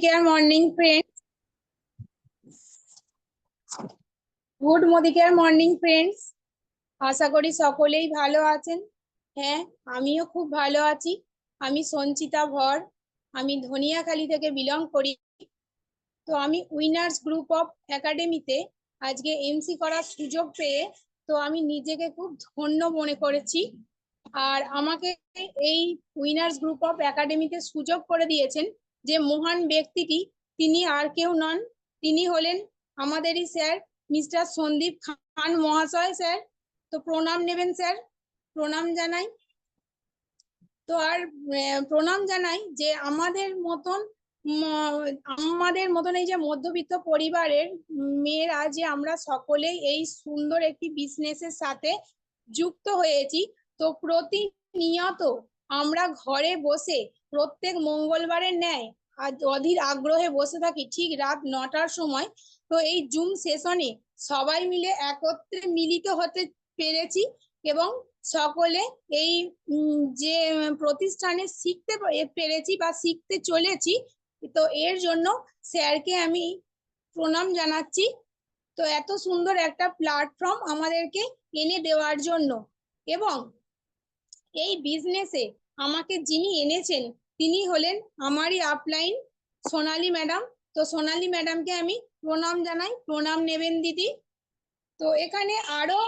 Care morning friends, good মোদি care morning friends. আশা করি সকলেই ভালো আছেন। হ্যাঁ, আমিও খুব ভালো আছি। আমি সঞ্চিতা ভর, আমি ধনিয়াখালী থেকে বিলং করি। তো আমি উইনার্স গ্রুপ অফ একাডেমিতে আজকে এমসি করার সুযোগ পেয়ে তো আমি নিজেকে খুব ধন্য মনে করেছি। আর আমাকে এই উইনার্স গ্রুপ অফ একাডেমিতে সুযোগ করে দিয়েছেন যে মহান ব্যক্তিটি, তিনি আর কেউ নন, তিনি হলেন আমাদেরই স্যার মিস্টার সন্দীপ খান মহাশয়। স্যার, তো প্রণাম নেবেন স্যার, প্রণাম জানাই। তো আর প্রণাম জানাই যে আমাদের মতন এই যে মধ্যবিত্ত পরিবারের মেয়েরা যে আমরা সকলেই এই সুন্দর একটি বিজনেসের সাথে যুক্ত হয়েছি। তো প্রতিনিয়ত আমরা ঘরে বসে প্রত্যেক মঙ্গলবারের ন্যায় আজ অধীর আগ্রহে বসে থাকি ঠিক রাত 9টার সময়। তো এই জুম সেশনে সবাই মিলে একত্রে মিলিত হতে পেরেছি এবং সকলে এই যে প্রতিষ্ঠানে শিখতে পেরেছি বা শিখতে চলেছি। তো এর জন্য স্যারকে আমি প্রণাম জানাচ্ছি। তো এত সুন্দর একটা প্ল্যাটফর্ম আমাদেরকে এনে দেওয়ার জন্য, এবং এই বিজনেসে আমাকে যিনি এনেছেন তিনি হলেন আমারই আপলাইন সোনালী ম্যাডাম। তো সোনালী ম্যাডামকে আমি প্রণাম জানাই, প্রণাম নেবেন দিদি। তো এখানে আরো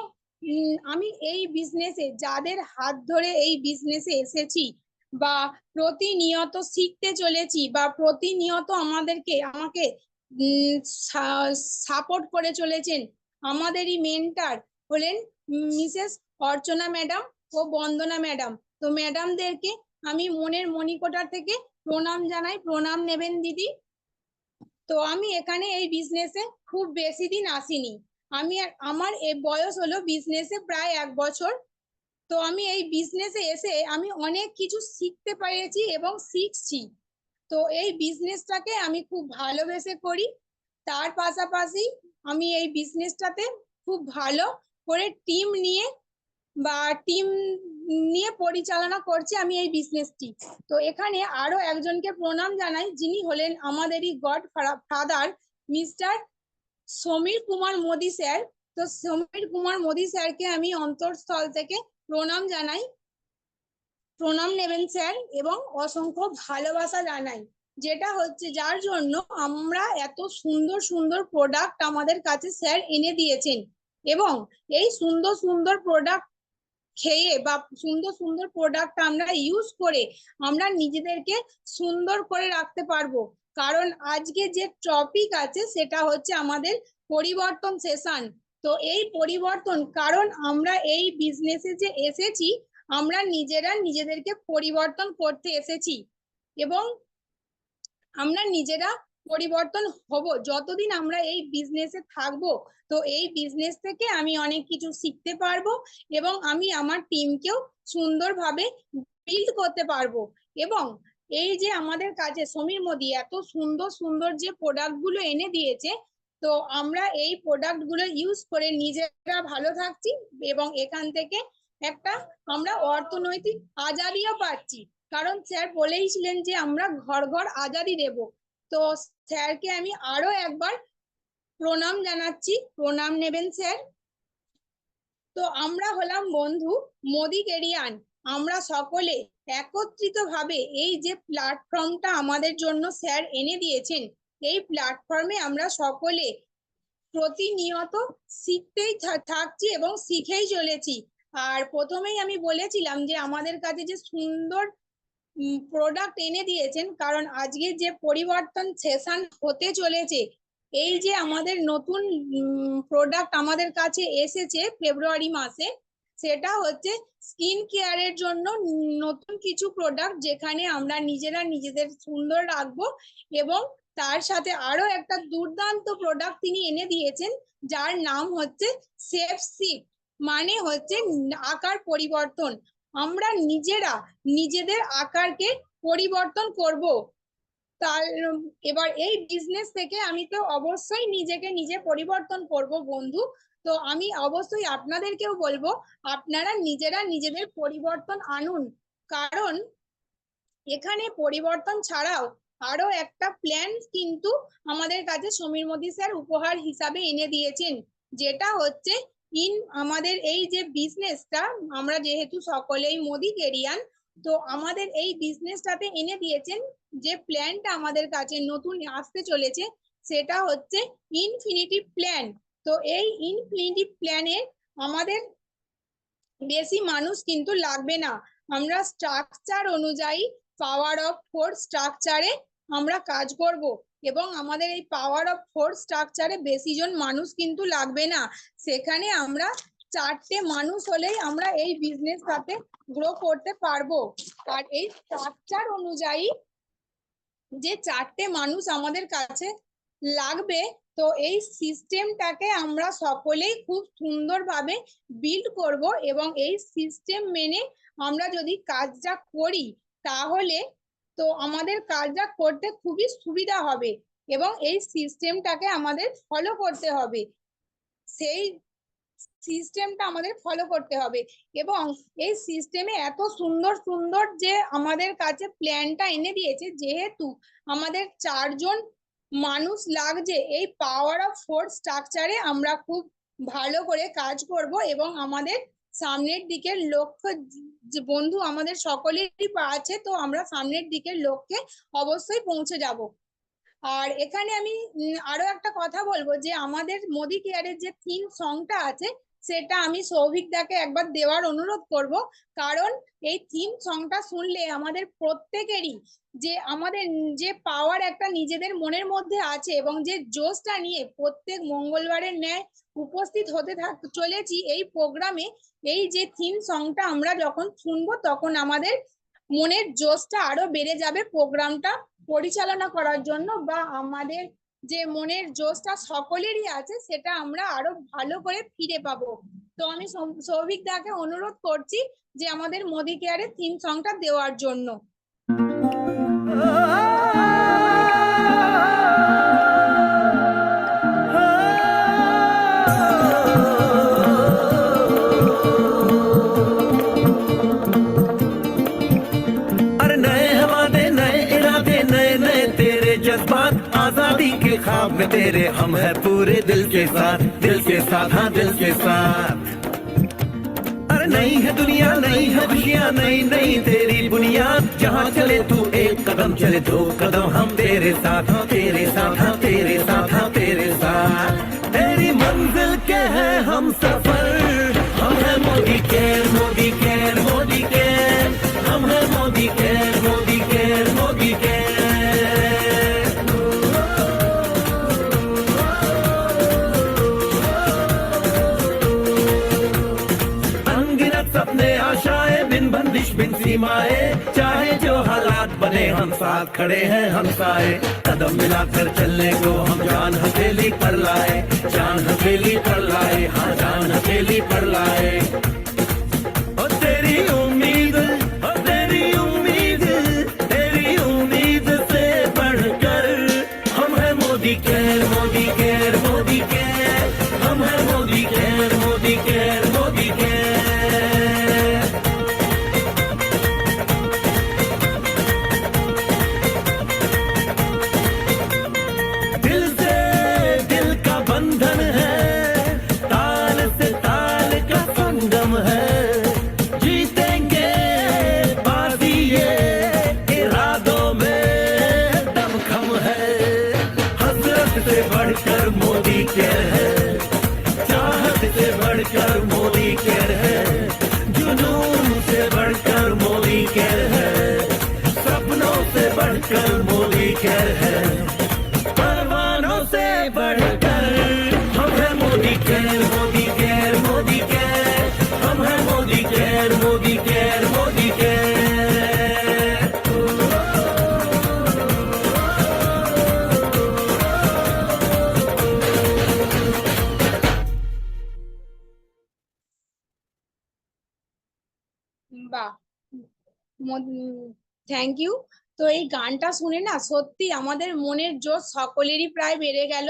আমি এই বিজনেসে যাদের হাত ধরে এই বিজনেসে এসেছি বা প্রতিনিয়ত শিখতে চলেছি বা প্রতিনিয়ত আমাকে সাপোর্ট করে চলেছেন, আমাদেরই মেন্টার হলেন মিসেস অর্চনা ম্যাডাম ও বন্দনা ম্যাডাম। তো ম্যাডামদেরকে আমি মনের মণিকোঠা থেকে প্রণাম জানাই, প্রণাম নেবেন দিদি। তো আমি এখানে এই বিজনেসে খুব বেশি দিন আসিনি, আমার এই বয়স হলো বিজনেসে প্রায় 1 বছর। তো আমি এই বিজনেসে এসে আমি অনেক কিছু শিখতে পেরেছি এবং শিখছি। তো এই বিজনেসটাকে আমি খুব ভালোবেসে করি। তার পাশাপাশি আমি এই বিজনেসটাতে খুব ভালো করে টিম নিয়ে পরিচালনা করছি আমি এই বিজনেসটি। তো এখানে আরো একজনকে প্রণাম জানাই, যিনি হলেন আমাদেরই god father mister Samir Kumar Modi sir. তো সমীর কুমার মোদী স্যারকে আমি অন্তরস্থল থেকে প্রণাম জানাই, প্রণাম নেবেন স্যার, এবং অসংখ্য ভালোবাসা জানাই, যেটা হচ্ছে যার জন্য আমরা এত সুন্দর সুন্দর প্রোডাক্ট আমাদের কাছে স্যার এনে দিয়েছেন। এবং এই সুন্দর সুন্দর প্রোডাক্ট খেয়ে বা সুন্দর সুন্দর প্রোডাক্ট আমরা ইউজ করে আমরা নিজেদেরকে সুন্দর করে রাখতে পারবো। কারণ আজকে যে টপিক আছে সেটা হচ্ছে আমাদের পরিবর্তন সেশন। তো এই পরিবর্তন, কারণ আমরা এই বিজনেসে যে এসেছি আমরা নিজেরা নিজেদেরকে পরিবর্তন করতে এসেছি, এবং আমরা নিজেরা পরিবর্তন হব যতদিন আমরা এই বিজনেসে থাকবো। তো এই বিজনেস থেকে আমি অনেক কিছু শিখতে পারবো এবং আমি আমার টিমকেও সুন্দরভাবে বিল্ড করতে পারবো। এবং এই যে আমাদের কাছে সমীর মোদী এত সুন্দর সুন্দর যে প্রোডাক্ট গুলো এনে দিয়েছে, তো আমরা এই প্রোডাক্ট গুলো ইউজ করে নিজেরা ভালো থাকছি এবং এখান থেকে একটা আমরা অর্থনৈতিক আজাদিও পাচ্ছি। কারণ স্যার বলেইছিলেন যে আমরা ঘর ঘর আজাদি দেব। তো স্যারকে আমি আরো একবার প্রণাম জানাচ্ছি, প্রণাম নেবেন স্যার। তো আমরা হলাম বন্ধু মোদি কেরিয়ান, আমরা সকলে একত্রিত ভাবে এই যে প্ল্যাটফর্মটা আমাদের জন্য স্যার এনে দিয়েছেন, এই প্ল্যাটফর্মে আমরা সকলে প্রতিনিয়ত শিখতেই থাকছি এবং শিখেই চলেছি। আর প্রথমেই আমি বলেছিলাম যে আমাদের কাছে যে সুন্দর প্রোডাক্ট এনে দিয়েছেন, কারণ আজকে যে পরিবর্তন সেশন হতে চলেছে, এই যে আমাদের নতুন প্রোডাক্ট আমাদের কাছে এসেছে ফেব্রুয়ারি মাসে, সেটা হচ্ছে স্কিন কেয়ারের জন্য নতুন কিছু প্রোডাক্ট, যেখানে আমরা নিজেরা নিজেদের সুন্দর রাখবো। এবং তার সাথে আরো একটা দুর্দান্ত প্রোডাক্ট তিনি এনে দিয়েছেন, যার নাম হচ্ছে সেফ শিফট, মানে হচ্ছে আকার পরিবর্তন। আমরা নিজেরা নিজেদের আকারকে পরিবর্তন করব। তার এবার এই বিজনেস থেকে আমি তো অবশ্যই নিজেকে নিজে পরিবর্তন করব বন্ধু। তো আমি অবশ্যই আপনাদেরকেও বলবো আপনারা নিজেরা নিজেদের পরিবর্তন আনুন, কারণ এখানে পরিবর্তন ছাড়াও আরো একটা প্ল্যান কিন্তু আমাদের কাছে সমীর মোদী স্যার উপহার হিসাবে এনে দিয়েছেন, যেটা হচ্ছে আমাদের এই যে বিজনেসটা, আমরা যেহেতু সকলেই মোদি কেরিয়ান, তো আমাদের এই বিজনেসটাতে এনে দিয়েছেন যে প্ল্যানটা আমাদের কাছে নতুন আসতে চলেছে, সেটা হচ্ছে ইনফিনিটি প্ল্যান। তো এই ইনফিনিটি প্ল্যানে আমাদের বেশি মানুষ কিন্তু লাগবে না। আমরা স্ট্রাকচার অনুযায়ী পাওয়ার অফ ফোর স্ট্রাকচারে আমরা কাজ করব, এবং আমাদের এই পাওয়ার অফ ফোর স্ট্রাকচারে বেশি জন মানুষ কিন্তু লাগবে না। সেখানে আমরা 4টে মানুষ হলেই আমরা এই বিজনেসটাতে গ্রো করতে পারবো। আর এই স্ট্রাকচার অনুযায়ী যে 4টে মানুষ আমাদের কাছে লাগবে, তো এই সিস্টেমটাকে আমরা সকলেই খুব সুন্দরভাবে বিল্ড করব, এবং এই সিস্টেম মেনে আমরা যদি কাজটা করি তাহলে তো আমাদের কাজটা করতে খুবই সুবিধা হবে, এবং এই সিস্টেমটাকে আমাদের ফলো করতে হবে। সেই সিস্টেমটা আমাদের ফলো করতে হবে, এবং এই সিস্টেমে এত সুন্দর সুন্দর যে আমাদের কাছে প্ল্যানটা এনে দিয়েছে, যেহেতু আমাদের 4জন মানুষ লাগছে, এই পাওয়ার অফ ফোর স্ট্রাকচারে আমরা খুব ভালো করে কাজ করব, এবং আমাদের সামনের দিকের লক্ষ্য, যে বন্ধু আমাদের সকলেরই আছে, তো আমরা সামনের দিকের লক্ষ্যে অবশ্যই পৌঁছে যাব। আর এখানে আমি আরো একটা কথা বলবো, যে আমাদের মোদি কেয়ারের যে থিম সংটা আছে, সেটা আমি সৌভিক দাকে একবার দেওয়ার অনুরোধ করব, কারণ এই থিম সংটা শুনলে আমাদের প্রত্যেকেরই যে আমাদের যে পাওয়ার একটা নিজেদের মনের মধ্যে আছে, এবং যে জোশটা নিয়ে প্রত্যেক মঙ্গলবারের ন্যায় উপস্থিত হতে চলেছি এই প্রোগ্রামে, এই যে থিম সংটা আমরা যখন শুনবো তখন আমাদের মনের জোশটা আরো বেড়ে যাবে প্রোগ্রামটা পরিচালনা করার জন্য, বা আমাদের যে মনের জোশটা সকলেরই আছে সেটা আমরা আরো ভালো করে ফিরে পাবো। তো আমি সৌভিক দাকে অনুরোধ করছি যে আমাদের মোদি কেয়ারের থিম সংটা দেওয়ার জন্য। आजादी के ख्वाब में तेरे हम है पूरे दिल के साथ हाँ दिल के साथ। अरे नई है दुनिया, नई है खुशियाँ, नई नई तेरी बुनियाद, जहाँ चले तू एक कदम चले 2 कदम हम तेरे साथ हाँ तेरे साथ हाँ तेरे साथ हाँ तेरे साथ। तेरी मंजिल के है हम सफर, हम है Modi care Modi care Modi care, हम है Modi care Modi care Modi care. सपने आशाएं बिन बंदिश बिन सीमाएं, चाहे जो हालात बने हम साथ खड़े हैं हम साए। कदम मिलाकर चलने को हम जान हथेली पर लाए, जान हथेली पर लाए हाँ जान हथेली पर लाए। ओ तेरी उम्मीद, ओ तेरी उम्मीद, तेरी उम्मीद से बढ़कर हम है Modi care Modi care Modi care, हम है Modi care Modi care Modi care. Modi care है, चाहत से बढ़कर मोदी केयर है, जुनून से बढ़कर मोदी केयर है, सपनों से बढ़कर मोदी केयर है, परवानों से बढ़कर हम है Modi care Modi care Modi care, हम है Modi care Modi care Modi care. বাহ, থ্যাংক ইউ। তো এই গানটা শুনে না সত্যি আমাদের মনের জোশ সকলেরই প্রায় বেড়ে গেল,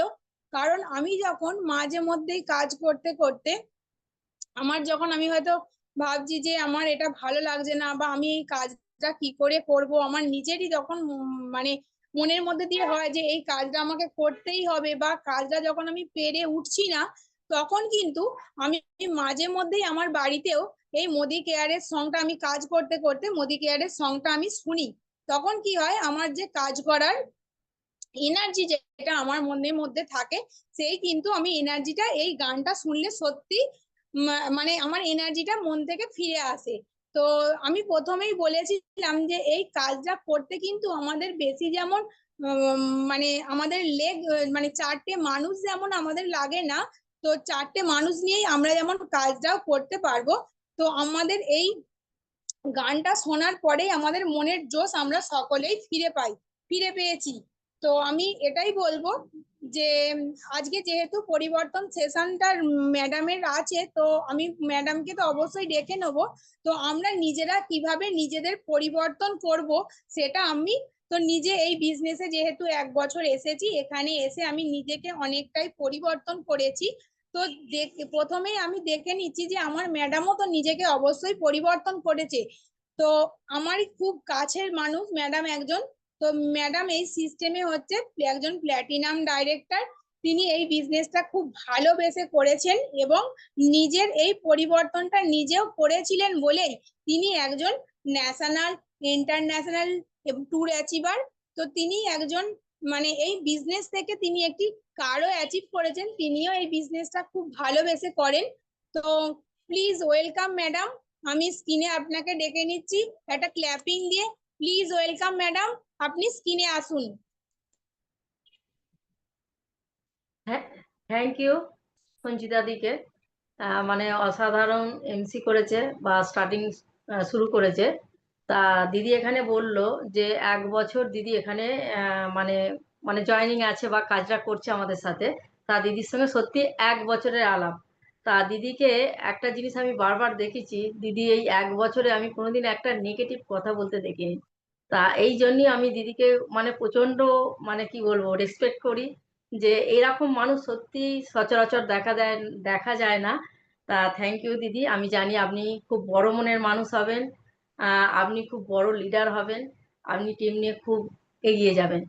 কারণ আমি যখন মাঝে মধ্যেই কাজ করতে করতে আমার যখন আমি হয়তো ভাবছি যে আমার এটা ভালো লাগছে না, বা আমি এই কাজটা কি করে করব, আমার নিজেরই যখন মানে মনের মধ্যে দিয়ে হয় যে এই কাজটা আমাকে করতেই হবে, বা কাজটা যখন আমি পেরে উঠছি না, তখন কিন্তু আমি মাঝে মধ্যেই আমার বাড়িতেও এই মোদি কেয়ারের সংটা আমি কাজ করতে করতে মোদি কেয়ারের সংটা আমি শুনি। তখন কি হয়, আমার যে কাজ করার এনার্জি যেটা আমার মনের মধ্যে থাকে, সেই কিন্তু আমি এনার্জিটা এই গানটা শুনলে সত্যি মানে আমার এনার্জিটা মন থেকে ফিরে আসে। তো আমি প্রথমেই বলেছিলাম যে এই কাজটা করতে কিন্তু আমাদের বেশি যেমন মানে আমাদের লেগ মানে 4টে মানুষ যেমন আমাদের লাগে না, তো 4টে মানুষ নিয়েই আমরা যেমন কাজটাও করতে পারবো। তো আমাদের এই গানটা শোনার পরেই আমাদের মনের জোশ আমরা সকলেই ফিরে পেয়েছি। তো আমি এটাই বলবো যে আজকে যেহেতু পরিবর্তন সেশনটার ম্যাডামের আছে, তো আমি ম্যাডামকে তো অবশ্যই ডেকে নেবো। তো আমরা নিজেরা কিভাবে নিজেদের পরিবর্তন করব, সেটা আমি তো নিজে এই বিজনেসে যেহেতু 1 বছর এসেছি, এখানে এসে আমি নিজেকে অনেকটাই পরিবর্তন করেছি। তো প্রথমেই আমি দেখে নিচ্ছি যে আমার ম্যাডামও তো নিজেকে অবশ্যই পরিবর্তন করেছে। তো আমারই খুব কাছের মানুষ ম্যাডাম একজন। তো ম্যাডাম এই সিস্টেমে হচ্ছে একজন প্ল্যাটিনাম ডাইরেক্টর। তিনি এই বিজনেসটা খুব ভালোবেসে করেছেন এবং নিজের এই পরিবর্তনটা নিজেও করেছিলেন বলেই তিনি একজন ন্যাশনাল ইন্টারন্যাশনাল ট্যুর অ্যাচিভার। তো তিনি একজন মানে এই বিজনেস থেকে তিনি একটি কারও অ্যাচিভ করেছেন, তিনিও এই বিজনেসটা খুব ভালোবেসে করেন। তো প্লিজ ওয়েলকাম ম্যাডাম, আমি স্ক্রিনে আপনাকে ডেকে নিচ্ছি একটা ক্ল্যাপিং দিয়ে। প্লিজ ওয়েলকাম ম্যাডাম, আপনি স্ক্রিনে আসুন। হ্যাঁ, থ্যাংক ইউ সঞ্চিতা দিকে। মানে অসাধারণ এমসি করেছে বা স্টার্টিং শুরু করেছে। তা দিদি এখানে বলল যে 1 বছর দিদি এখানে মানে মানে জয়েনিং আছে বা কাজটা করছে আমাদের সাথে। তা দিদির সঙ্গে সত্যি 1 বছরের আলাপ। তা দিদিকে একটা জিনিস আমি বারবার দেখেছি, দিদি এই 1 বছরে আমি কোনোদিন একটা নেগেটিভ কথা বলতে দেখিনি। তা এই জন্যই আমি দিদিকে মানে প্রচন্ড মানে কি বলবো রেসপেক্ট করি, যে এরকম মানুষ সত্যি সচরাচর দেখা যায় না। তা থ্যাংক ইউ দিদি। আমি জানি আপনি খুব বড় মনের মানুষ হবেন, আপনি খুব বড় লিডার হবেন, আপনি টিম নিয়ে খুব এগিয়ে যাবেন।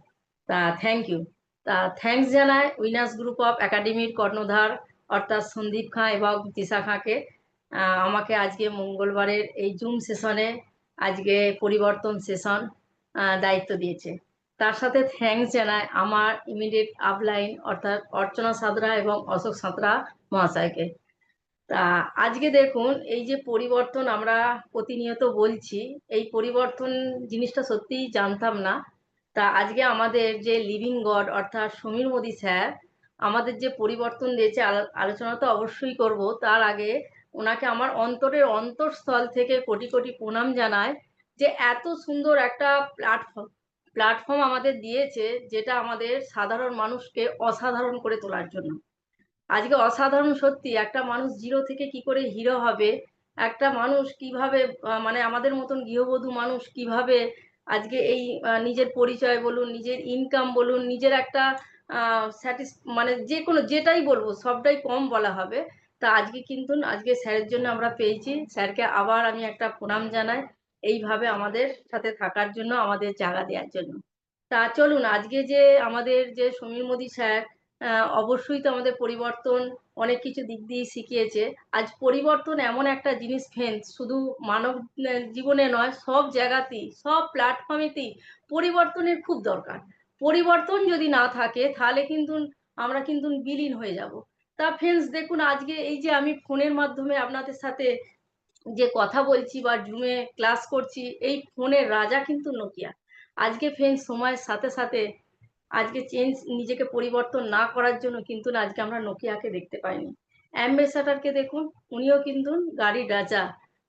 তা থ্যাংক ইউ। তা থ্যাঙ্কস জানাই উইনার্স গ্রুপ অফ একাডেমির কর্ণধার অর্থাৎ সন্দীপ খাঁ এবং তিশা খাঁকে, আমাকে আজকে মঙ্গলবারের এই জুম সেশনে আজকে পরিবর্তন সেশন দায়িত্ব দিয়েছে। তার সাথে থ্যাঙ্কস জানাই আমার ইমিডিয়েট আপলাইন অর্থাৎ অর্চনা সাঁতরা এবং অশোক সাঁতরা মহাশয়কে। তা আজকে দেখুন এই যে পরিবর্তন আমরা প্রতিনিয়ত বলছি, এই পরিবর্তন জিনিসটা সত্যিই জানতাম না। তা আজকে আমাদের যে লিভিং গড অর্থাৎ সমীর মোদী স্যার আমাদের যে পরিবর্তন দিয়েছে, আলোচনা তো অবশ্যই করব, তার আগে ওনাকে আমার অন্তরের অন্তঃস্থল থেকে কোটি কোটি প্রণাম জানাই, যে এত সুন্দর একটা প্ল্যাটফর্ম আমাদের দিয়েছে, যেটা আমাদের সাধারণ মানুষকে অসাধারণ করে তোলার জন্য। আজকে অসাধারণ সত্যি, একটা মানুষ জিরো থেকে কি করে হিরো হবে, একটা মানুষ কিভাবে মানে আমাদের মতন গৃহবধূ মানুষ কিভাবে আজকে এই নিজের পরিচয় বলুন, নিজের ইনকাম বলুন, নিজের একটা মানে যে কোনো যেটাই বলবো সবটাই কম বলা হবে। তা আজকে কিন্তু আজকে স্যারের জন্য আমরা পেয়েছি, স্যারকে আবার আমি একটা প্রণাম জানাই এইভাবে আমাদের সাথে থাকার জন্য, আমাদের জায়গা দেওয়ার জন্য। তা চলুন আজকে যে আমাদের যে সমীর মোদী স্যার অবশ্যই তো আমাদের পরিবর্তন অনেক কিছু দিক দিয়ে শিখিয়েছে। আজ পরিবর্তন এমন একটা জিনিস ফ্রেন্ডস, শুধু মানব জীবনে নয়, সব জায়গাতেই সব প্ল্যাটফর্মেতেই পরিবর্তনের খুব দরকার। পরিবর্তন যদি না থাকে তাহলে কিন্তু আমরা কিন্তু বিলীন হয়ে যাব। তা ফ্রেন্ডস দেখুন আজকে এই যে আমি ফোনের মাধ্যমে আপনাদের সাথে যে কথা বলছি বা জুমে ক্লাস করছি, এই ফোনের রাজা কিন্তু নোকিয়া। আজকে ফ্রেন্ডস সময়ের সাথে সাথে আজকে নিজেকে পরিবর্তন না করার জন্য কিন্তু আজকে আমরা নোকিয়াকে দেখতে পাইনি। অ্যাম্বাসেডরকে দেখুন, উনিও কিন্তু গাড়ির রাজা।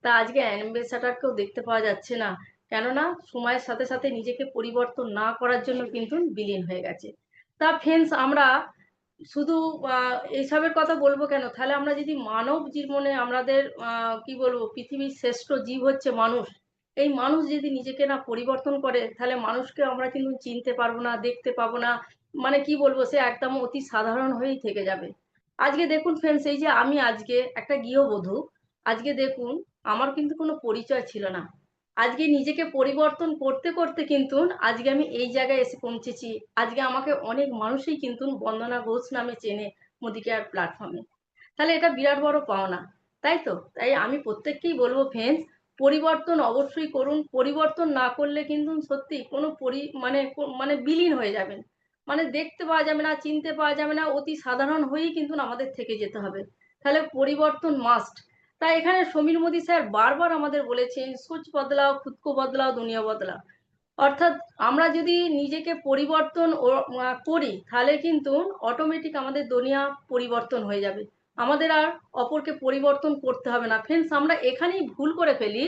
তা আজকে অ্যাম্বাসেডরকেও দেখতে পাওয়া যাচ্ছে না, কেননা সময়ের সাথে সাথে নিজেকে পরিবর্তন না করার জন্য কিন্তু বিলীন হয়ে গেছে। তা ফ্রেন্ডস আমরা শুধু এইসবের কথা বলবো কেন, তাহলে আমরা যদি মানব জীবনে আমাদের কি বলবো পৃথিবীর শ্রেষ্ঠ জীব হচ্ছে মানুষ, এই মানুষ যদি নিজেকে না পরিবর্তন করে তাহলে মানুষকে আমরা কিন্তু চিনতে পারবো না, দেখতে পাবো না, মানে কি বলবো সে একদম অতি সাধারণ হয়েই থেকে যাবে। আজকে দেখুন ফ্রেন্ডস এই যে আমি আজকে একটা গৃহবধূ, আজকে দেখুন আমার কিন্তু কোনো পরিচয় ছিল না। আজকে নিজেকে পরিবর্তন করতে করতে কিন্তু আজকে আমি এই জায়গায় এসে পৌঁছেছি। আজকে আমাকে অনেক মানুষই কিন্তু বন্দনা ঘোষ নামে চেনে মোদি কেয়ার প্ল্যাটফর্মে। তাহলে এটা বিরাট বড় পাওনা, তাই তো? তাই আমি প্রত্যেককেই বলবো ফ্রেন্ডস, পরিবর্তন অবশ্যই করুন। পরিবর্তন না করলে কিন্তু সত্যি কোনো মানে বিলীন হয়ে যাবেন, মানে দেখতে পাওয়া যাবে না, চিনতে পাওয়া যাবে না, অতি সাধারণ হয়েই কিন্তু আমাদের থেকে যেতে হবে। তাহলে পরিবর্তন মাস্ট। তাই এখানে সমীর মোদি স্যার বারবার আমাদের বলেছেন, সোচ বদলাও, খুদকো বদলাও, দুনিয়া বদলাও। অর্থাৎ আমরা যদি নিজেকে পরিবর্তন করি তাহলে কিন্তু অটোমেটিক আমাদের দুনিয়া পরিবর্তন হয়ে যাবে। আমাদের আর অপরকে পরিবর্তন করতে হবে না। ফ্রেন্ডস, আমরা এখানেই ভুল করে ফেলি,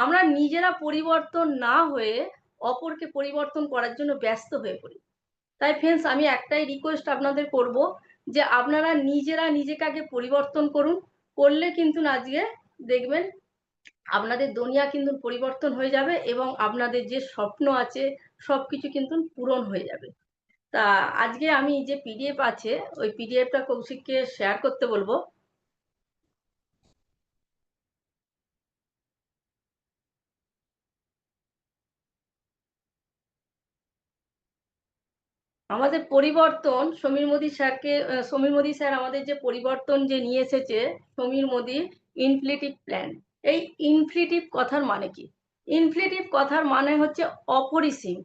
আমরা নিজেরা পরিবর্তন না হয়ে অপরকে পরিবর্তন করার জন্য ব্যস্ত হয়ে পড়ি। তাই ফ্রেন্ডস, আমি একটাই রিকোয়েস্ট আপনাদের করব যে আপনারা নিজেরা নিজেকে আগে পরিবর্তন করুন। করলে কিন্তু আজকে দেখবেন আপনাদের দুনিয়া কিন্তু পরিবর্তন হয়ে যাবে এবং আপনাদের যে স্বপ্ন আছে সবকিছু কিন্তু পূরণ হয়ে যাবে। তা আজকে আমি যে পিডিএফ আছে ওই পিডিএফটা কৌশিককে শেয়ার করতে বলবো। আমাদের পরিবর্তন সমীর মোদি স্যার আমাদের যে পরিবর্তন যে নিয়ে এসেছে, সমীর মোদি ইনফিনিটিভ প্ল্যান। এই ইনফিনিটিভ কথার মানে কি? ইনফিনিটিভ কথার মানে হচ্ছে অপরিসীম,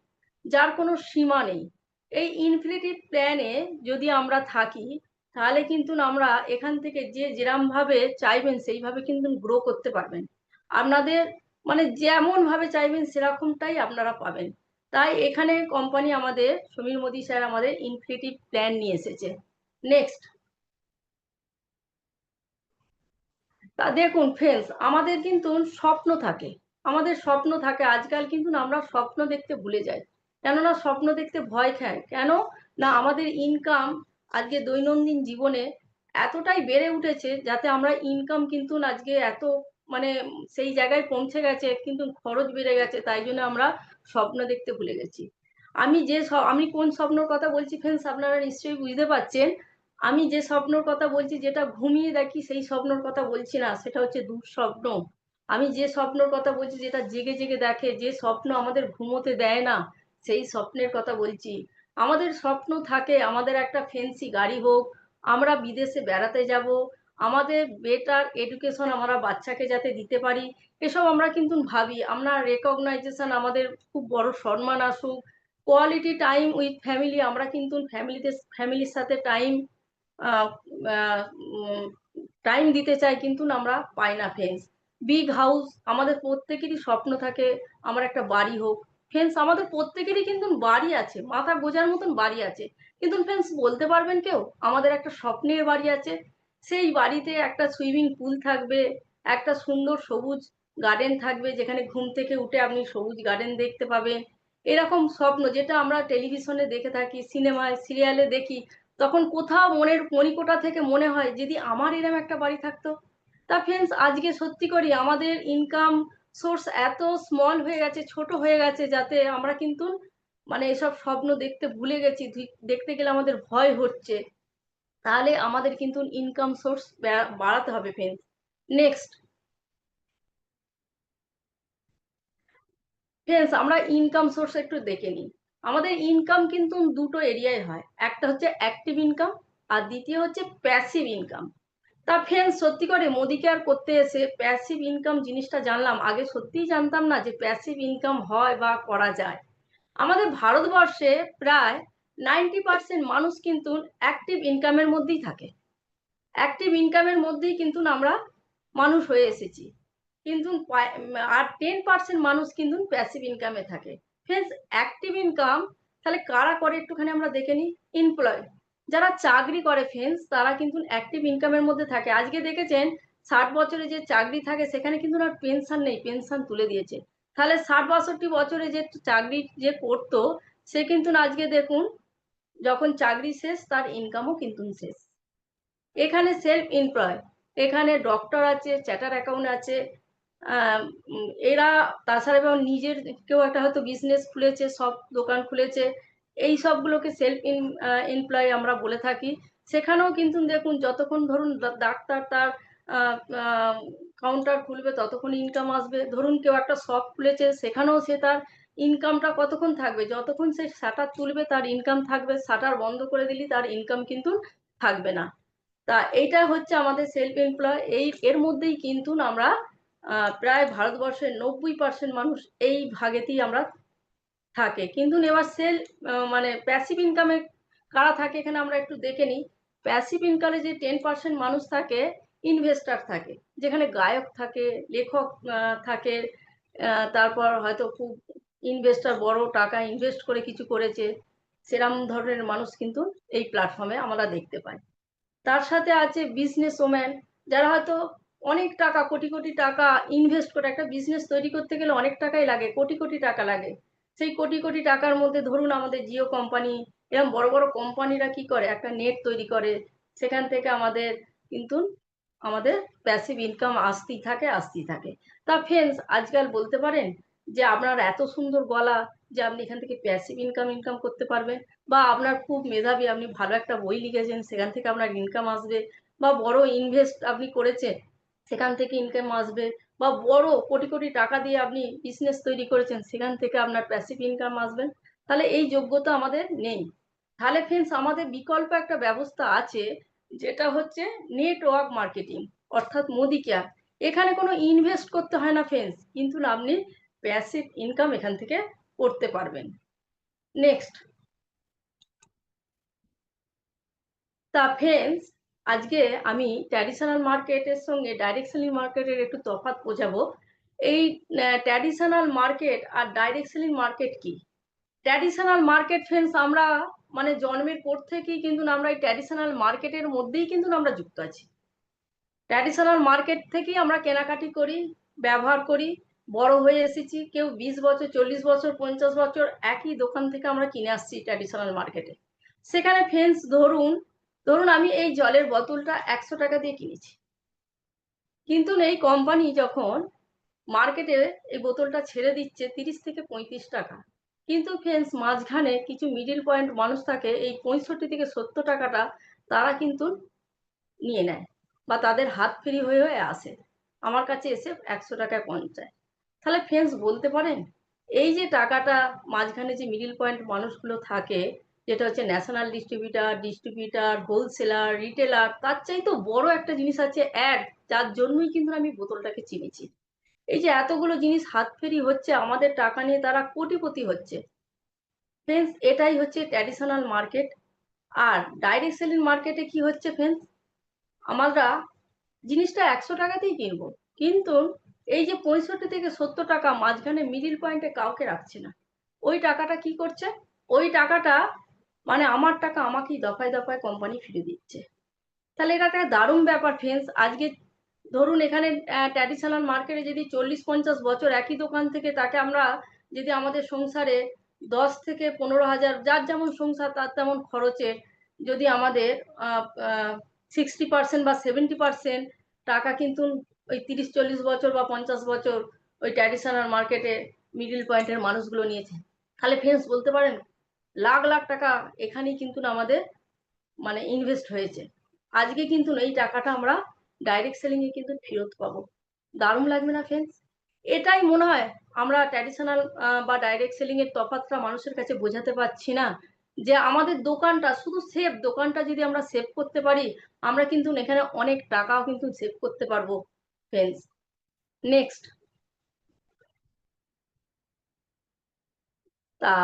যার কোনো সীমা নেই। এই ইনফিনিটিভ প্ল্যানে যদি আমরা থাকি তাহলে কিন্তু আমরা এখান থেকে যে যেরম ভাবে চাইবেন সেইভাবে কিন্তু গ্রো করতে পারবেন। আপনাদের মানে যেমন ভাবে চাইবেন সেরকমটাই আপনারা পাবেন। তাই এখানে কোম্পানি আমাদের সমীর মোদি স্যার আমাদের ইনফিনিটিভ প্ল্যান নিয়ে এসেছে। নেক্সট, তা দেখুন ফ্রেন্ডস, আমাদের কিন্তু স্বপ্ন থাকে, আমাদের স্বপ্ন থাকে। আজকাল কিন্তু আমরা স্বপ্ন দেখতে ভুলে যাই, কেননা স্বপ্ন দেখতে ভয় খায় কেন না, আমাদের ইনকাম আজকে দৈনন্দিন জীবনে এতটাই বেড়ে উঠেছে যাতে আমরা ইনকাম কিন্তু আজকে এত মানে সেই জায়গায় পৌঁছে গেছে, কিন্তু খরচ বেড়ে গেছে, তাই জন্য আমরা স্বপ্ন দেখতে ভুলে গেছি। আমি কোন স্বপ্নের কথা বলছি ফ্রেন্ডস আপনারা নিশ্চয়ই বুঝতে পারছেন। আমি যে স্বপ্নের কথা বলছি, যেটা ঘুমিয়ে দেখি সেই স্বপ্নের কথা বলছি না, সেটা হচ্ছে দুঃস্বপ্ন। আমি যে স্বপ্নের কথা বলছি, যেটা জেগে জেগে দেখে, যে স্বপ্ন আমাদের ঘুমোতে দেয় না, সেই স্বপ্নের কথা বলছি। আমাদের স্বপ্ন থাকে আমাদের একটা ফ্যান্সি গাড়ি হোক, আমরা বিদেশে বেড়াতে যাব, আমাদের বেটার এডুকেশন আমরা বাচ্চাকে যাতে দিতে পারি, এসব আমরা কিন্তু ভাবি। আমরা রেকগনাইজেশন, আমাদের খুব বড় সম্মান আসুক, কোয়ালিটি টাইম উইথ ফ্যামিলি, আমরা কিন্তু ফ্যামিলির সাথে টাইম দিতে চাই, কিন্তু আমরা পাই না ফ্রেন্ডস। বিগ হাউস, আমাদের প্রত্যেকেরই স্বপ্ন থাকে আমার একটা বাড়ি হোক। ফ্রেন্ডস, আমাদের প্রত্যেকেরই কিন্তু বাড়ি আছে, মাথা গোজার মতন বাড়ি আছে, কিন্তু ফ্রেন্ডস বলতে পারবেন কেউ আমাদের একটা স্বপ্নের বাড়ি আছে? সেই বাড়িতে একটা সুইমিং পুল থাকবে, একটা সুন্দর সবুজ গার্ডেন থাকবে, যেখানে ঘুম থেকে উঠে আপনি সবুজ গার্ডেন দেখতে পাবেন। এরকম স্বপ্ন যেটা আমরা টেলিভিশনে দেখে থাকি, সিনেমায় সিরিয়ালে দেখি, তখন কোথাও মনের মণিকোঠা থেকে মনে হয় যদি আমার এরকম একটা বাড়ি থাকতো। তা ফ্রেন্ডস, আজকে সত্যি করি আমাদের ইনকাম সোর্স এত স্মল হয়ে গেছে, ছোট হয়ে গেছে, যাতে আমরা কিন্তু মানে এসব স্বপ্ন দেখতে ভুলে গেছি। দেখতে গেলে আমাদের ভয় হচ্ছে। তাহলে আমাদের কিন্তু ইনকাম সোর্স বাড়াতে হবে ফ্রেন্ডস। নেক্সট ফ্রেন্ডস, আমরা ইনকাম সোর্স একটু দেখে নিই। আমাদের ইনকাম কিন্তু দুটো এরিয়ায় হয়, একটা হচ্ছে অ্যাক্টিভ ইনকাম আর দ্বিতীয় হচ্ছে প্যাসিভ ইনকাম। তা ফ্রেন্ডস, সত্যি করে মোদি কেয়ার করতে এসে প্যাসিভ ইনকাম জিনিসটা জানলাম। আগে সত্যিই জানতাম না যে প্যাসিভ ইনকাম হয় বা করা যায়। আমাদের ভারতবর্ষে প্রায় 90% মানুষ কিন্তু অ্যাক্টিভ ইনকামের মধ্যেই থাকে। অ্যাক্টিভ ইনকামের মধ্যেই কিন্তু আমরা মানুষ হয়ে এসেছি, কিন্তু আর 10% মানুষ কিন্তু প্যাসিভ ইনকামে থাকে। ফ্রেন্ডস, অ্যাক্টিভ ইনকাম তাহলে কারা করে একটুখানি আমরা দেখে নিই। এমপ্লয়, যারা চাকরি করে ফ্রেন্ডস, তারা কিন্তু অ্যাক্টিভ ইনকামের মধ্যে থাকে। আজকে দেখেছেন 60 বছরে যে চাকরি থাকে সেখানে কিন্তু আর পেনশন নেই, পেনশন তুলে দিয়েছে। তাহলে 60-62 বছরে যে চাকরি যে করতো, সে কিন্তু আজকে দেখুন যখন চাকরি শেষ তার ইনকামও কিন্তু শেষ। এখানে সেলফ এমপ্লয়, এখানে ডক্টর আছে, চার্টার অ্যাকাউন্ট আছে, এরা তাছাড়া এবং নিজের কেউ একটা হয়তো বিজনেস খুলেছে, সব দোকান খুলেছে, এই সবগুলোকে সেলফ এমপ্লয় আমরা বলে থাকি। সেখানেও কিন্তু দেখুন যতক্ষণ ধরুন ডাক্তার তার কাউন্টার খুলবে ততক্ষণ ইনকাম আসবে। ধরুন কেউ একটা শপ খুলেছে, সেখানেও সে তার ইনকামটা কতক্ষণ থাকবে, যতক্ষণ সে শাটার তুলবে তার ইনকাম থাকবে, শাটার বন্ধ করে দিলে তার ইনকাম কিন্তু থাকবে না। তা এইটা হচ্ছে আমাদের সেলফ এমপ্লয়। এর মধ্যেই কিন্তু আমরা প্রায় ভারতবর্ষের 90% মানুষ এই ভাগেতেই আমরা থাকে। কিন্তু এবার মানে প্যাসিভ ইনকামে কারা থাকে এখানে আমরা একটু দেখে নিই। প্যাসিভ ইনকামে যে 10% মানুষ থাকে, ইনভেস্টার থাকে, যেখানে গায়ক থাকে, লেখক থাকে, তারপর হয়তো খুব ইনভেস্টার বড় টাকা ইনভেস্ট করে কিছু করেছে, সেরকম ধরনের মানুষ কিন্তু এই প্ল্যাটফর্মে আমরা দেখতে পাই। তার সাথে আছে বিজনেস ওম্যান, যারা হয়তো অনেক টাকা, কোটি কোটি টাকা ইনভেস্ট করে, একটা বিজনেস তৈরি করতে গেলে অনেক টাকাই লাগে, কোটি কোটি টাকা লাগে। সেই কোটি কোটি টাকার মধ্যে ধরুন আমাদের জিও কোম্পানি, এরকম বড় বড় কোম্পানিরা কি করে, একটা নেট তৈরি করে, সেখান থেকে আমাদের কিন্তু আমাদের প্যাসিভ ইনকাম আসতেই থাকে আসতেই থাকে। তা ফ্রেন্ডস, আজকাল বলতে পারেন যে আপনার এত সুন্দর গলা যে আপনি এখান থেকে প্যাসিভ ইনকাম করতে পারবেন, বা আপনার খুব মেধাবী, আপনি ভালো একটা বই লিখেছেন, সেখান থেকে আপনার ইনকাম আসবে, বা বড় ইনভেস্ট আপনি করেছেন, সেখান থেকে ইনকাম আসবে, বা বড় কোটি কোটি টাকা দিয়ে আপনি বিজনেস তৈরি করেছেন, সেখান থেকে আপনার প্যাসিভ ইনকাম আসবেন, তাহলে এই যোগ্যতা আমাদের নেই। তাহলে ফ্রেন্ডস, আমাদের বিকল্প একটা ব্যবস্থা আছে, যেটা হচ্ছে নেটওয়ার্ক মার্কেটিং, অর্থাৎ মোদি কেয়ার। এখানে কোনো ইনভেস্ট করতে হয় না ফ্রেন্ডস, কিন্তু আপনি প্যাসিভ ইনকাম এখান থেকে করতে পারবেন। নেক্সট, তা ফ্রেন্ডস, আজকে আমি ট্র্যাডিশনাল মার্কেটের সঙ্গে ডাইরেক্ট সেলিং মার্কেটের একটু তফাৎ বোঝাবো। এই ট্র্যাডিশনাল মার্কেট আর ডাইরেক্ট সেলিং মার্কেট কি। ট্র্যাডিশনাল মার্কেট ফ্রেন্ডস, আমরা মানে জন্মের পর থেকেই কিন্তু আমরা এই ট্র্যাডিশনাল মার্কেটের মধ্যেই কিন্তু আমরা যুক্ত আছি। ট্র্যাডিশনাল মার্কেট থেকেই আমরা কেনাকাটি করি, ব্যবহার করি, বড় হয়ে এসেছি। কেউ 20 বছর, 40 বছর, 50 বছর একই দোকান থেকে আমরা কিনে আসছি ট্র্যাডিশনাল মার্কেটে। সেখানে ফ্রেন্ডস, ধরুন ধরুন আমি এই জলের বোতলটা 100 টাকা দিয়ে কিনেছি, কিন্তু এই কোম্পানি যখন মার্কেটে এই বোতলটা ছেড়ে দিচ্ছে 30 থেকে 35 টাকা, কিন্তু ফ্রেন্ডস মাঝখানে কিছু মিডিল পয়েন্ট মানুষ থাকে, এই 65 থেকে 70 টাকাটা তারা কিন্তু নিয়ে নেয়, বা তাদের হাত ফ্রি হয়ে হয়ে আসে, আমার কাছে এসে 100 টাকায় পৌঁছায়। তাহলে ফ্রেন্ডস বলতে পারেন, এই যে টাকাটা মাঝখানে যে মিডিল পয়েন্ট মানুষগুলো থাকে, যেটা হচ্ছে ন্যাশনাল ডিস্ট্রিবিউটার, হোলসেলার, রিটেলার, তার চাইতেও বড় একটা জিনিস আছে অ্যাড, যার জন্যই কিন্তু আমি বোতলটাকে চিনেছি। এই যে এতগুলো জিনিস হাত ফেরি হচ্ছে, আমাদের টাকা নিয়ে তারা কোটিপতি হচ্ছে। ফ্রেন্ডস, এটাই হচ্ছে ট্র্যাডিশনাল মার্কেট। আর ডাইরেক্ট সেলিং মার্কেটে কি হচ্ছে ফ্রেন্ডস, আমরা জিনিসটা 100 টাকাতেই কিনবো, কিন্তু এই যে 65 থেকে 70 টাকা মাঝখানে মিডিল পয়েন্টে কাউকে রাখছে না। ওই টাকাটা কি করছে, ওই টাকাটা মানে আমার টাকা আমাকেই দফায় দফায় কোম্পানি ফিরে দিচ্ছে। তাহলে এটা একটা দারুণ ব্যাপার ফ্রেন্ডস। আজকে ধরুন এখানে ট্র্যাডিশনাল মার্কেটে যদি 40-50 বছর একই দোকান থেকে তাকে আমরা যদি আমাদের সংসারে 10 থেকে 15 হাজার, যার যেমন সংসার তার তেমন খরচে, যদি আমাদের 60% বা 70% টাকা কিন্তু ওই 30-40 বছর বা 50 বছর ওই ট্র্যাডিশনাল মার্কেটে মিডিল পয়েন্টের মানুষগুলো নিয়েছে, তাহলে ফ্রেন্ডস বলতে পারেন লাখ লাখ টাকা এখানেই কিন্তু আমাদের মানে ইনভেস্ট হয়েছে। আজকে কিন্তু এই টাকাটা আমরা ডাইরেক্ট সেলিং এ কিন্তু ফেরত পাবো। দারুণ লাগবে না ফ্রেন্ডস? এটাই মনে হয় আমরা ট্র্যাডিশনাল বা ডাইরেক্ট সেলিং এর তফাৎটা মানুষের কাছে বোঝাতে পারছি না, যে আমাদের দোকানটা শুধু সেভ, দোকানটা যদি আমরা সেভ করতে পারি, আমরা কিন্তু এখানে অনেক টাকাও কিন্তু সেভ করতে পারবো ফ্রেন্ডস। নেক্সট, তা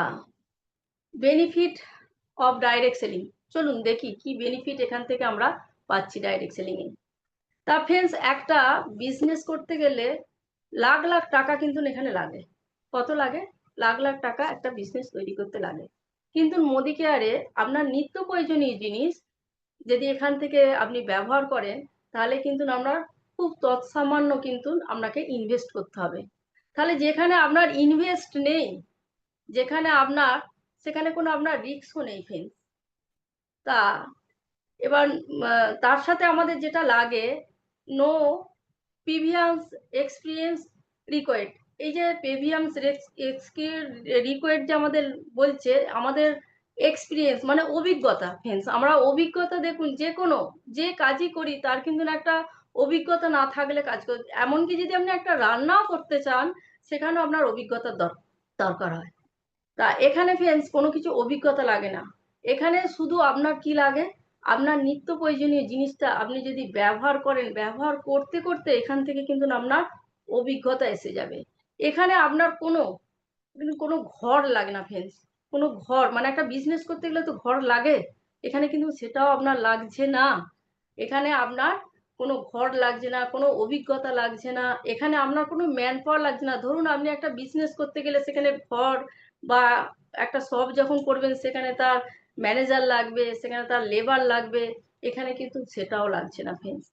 বেনিফিট অফ ডাইরেক্ট সেলিং, চলুন দেখি কি বেনিফিট এখান থেকে আমরা পাচ্ছি ডাইরেক্ট সেলিং এ। তা ফ্রেন্ডস, একটা বিজনেস করতে গেলে লাখ লাখ টাকা কিন্তু এখানে লাগে। কত লাগে? লাখ লাখ টাকা একটা বিজনেস তৈরি করতে লাগে। কিন্তু মোদি কেয়ারে আপনার নিত্য প্রয়োজনীয় জিনিস যদি এখান থেকে আপনি ব্যবহার করেন, তাহলে কিন্তু আমরা খুব তৎসামান্য কিন্তু আপনাকে ইনভেস্ট করতে হবে। তাহলে যেখানে আপনার ইনভেস্ট নেই, যেখানে আপনার, সেখানে কোনো আপনার রিস্কও নেই ফ্রেন্ডস। তা এবার তার সাথে আমাদের যেটা লাগে, নো প্রিভিয়াস এক্সপিরিয়েন্স রিকোয়ার্ড। এই যে প্রিভিয়াস রিকোয়ার্ড যে আমাদের বলছে, আমাদের এক্সপিরিয়েন্স মানে অভিজ্ঞতা ফ্রেন্ডস। আমরা অভিজ্ঞতা দেখুন, যে কোনো যে কাজই করি তার কিন্তু একটা অভিজ্ঞতা না থাকলে কাজ করতে, এমনকি যদি আপনি একটা রান্নাও করতে চান সেখানেও আপনার অভিজ্ঞতার দরকার হয়। তা এখানে ফ্রেন্ডস কোনো কিছু অভিজ্ঞতা লাগে না, এখানে শুধু আপনার কি লাগে, আপনার নিত্য প্রয়োজনীয় জিনিসটা আপনি যদি ব্যবহার করেন, ব্যবহার করতে করতে এখান থেকে কিন্তু আপনার অভিজ্ঞতা এসে যাবে। এখানে আপনার কোনো ঘর লাগে না ফ্রেন্ডস, কোনো ঘর মানে একটা বিজনেস করতে গেলে তো ঘর লাগে, এখানে কিন্তু সেটাও আপনার লাগছে না। এখানে আপনার কোনো ঘর লাগছে না, কোনো অভিজ্ঞতা লাগছে না, এখানে আপনার কোনো ম্যান পাওয়ার লাগছে না। ধরুন আপনি একটা বিজনেস করতে গেলে সেখানে ঘর বা একটা শপ যখন করবেন সেখানে তার ম্যানেজার লাগবে, সেখানে তার লেবার লাগবে, এখানে কিন্তু সেটাও লাগছে না ফ্রেন্ডস।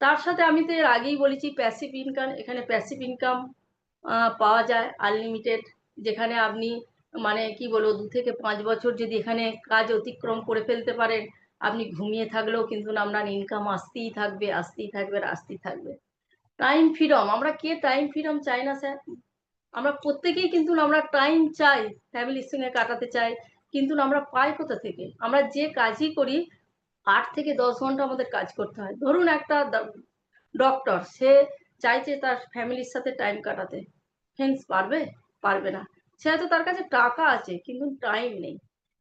তার সাথে আমি তো এর আগেই বলেছি প্যাসিভ ইনকাম, এখানে প্যাসিভ ইনকাম পাওয়া যায় আনলিমিটেড, যেখানে আপনি মানে কি বলবো 2 থেকে 5 বছর যদি এখানে কাজ অতিক্রম করে ফেলতে পারেন, আপনি ঘুমিয়ে থাকলেও কিন্তু আপনার ইনকাম আসতেই থাকবে, আসতেই থাকবে, আর আসতেই থাকবে। টাইম ফ্রিডম, আমরা কে টাইম ফ্রিডম চাই না স্যার? আমরা প্রত্যেকেই কিন্তু আমরা টাইম চাই, ফ্যামিলির সঙ্গে কাটাতে চাই, কিন্তু আমরা পাই কোথা থেকে? আমরা যে কাজই করি 8 থেকে 10 ঘন্টা আমাদের কাজ করতে হয়। ধরুন একটা ডক্টর, সে চাইছে তার ফ্যামিলির সাথে টাইম কাটাতে, ফ্রেন্ডস পারবে? পারবে না। সে হয়তো তার কাছে টাকা আছে কিন্তু টাইম নেই।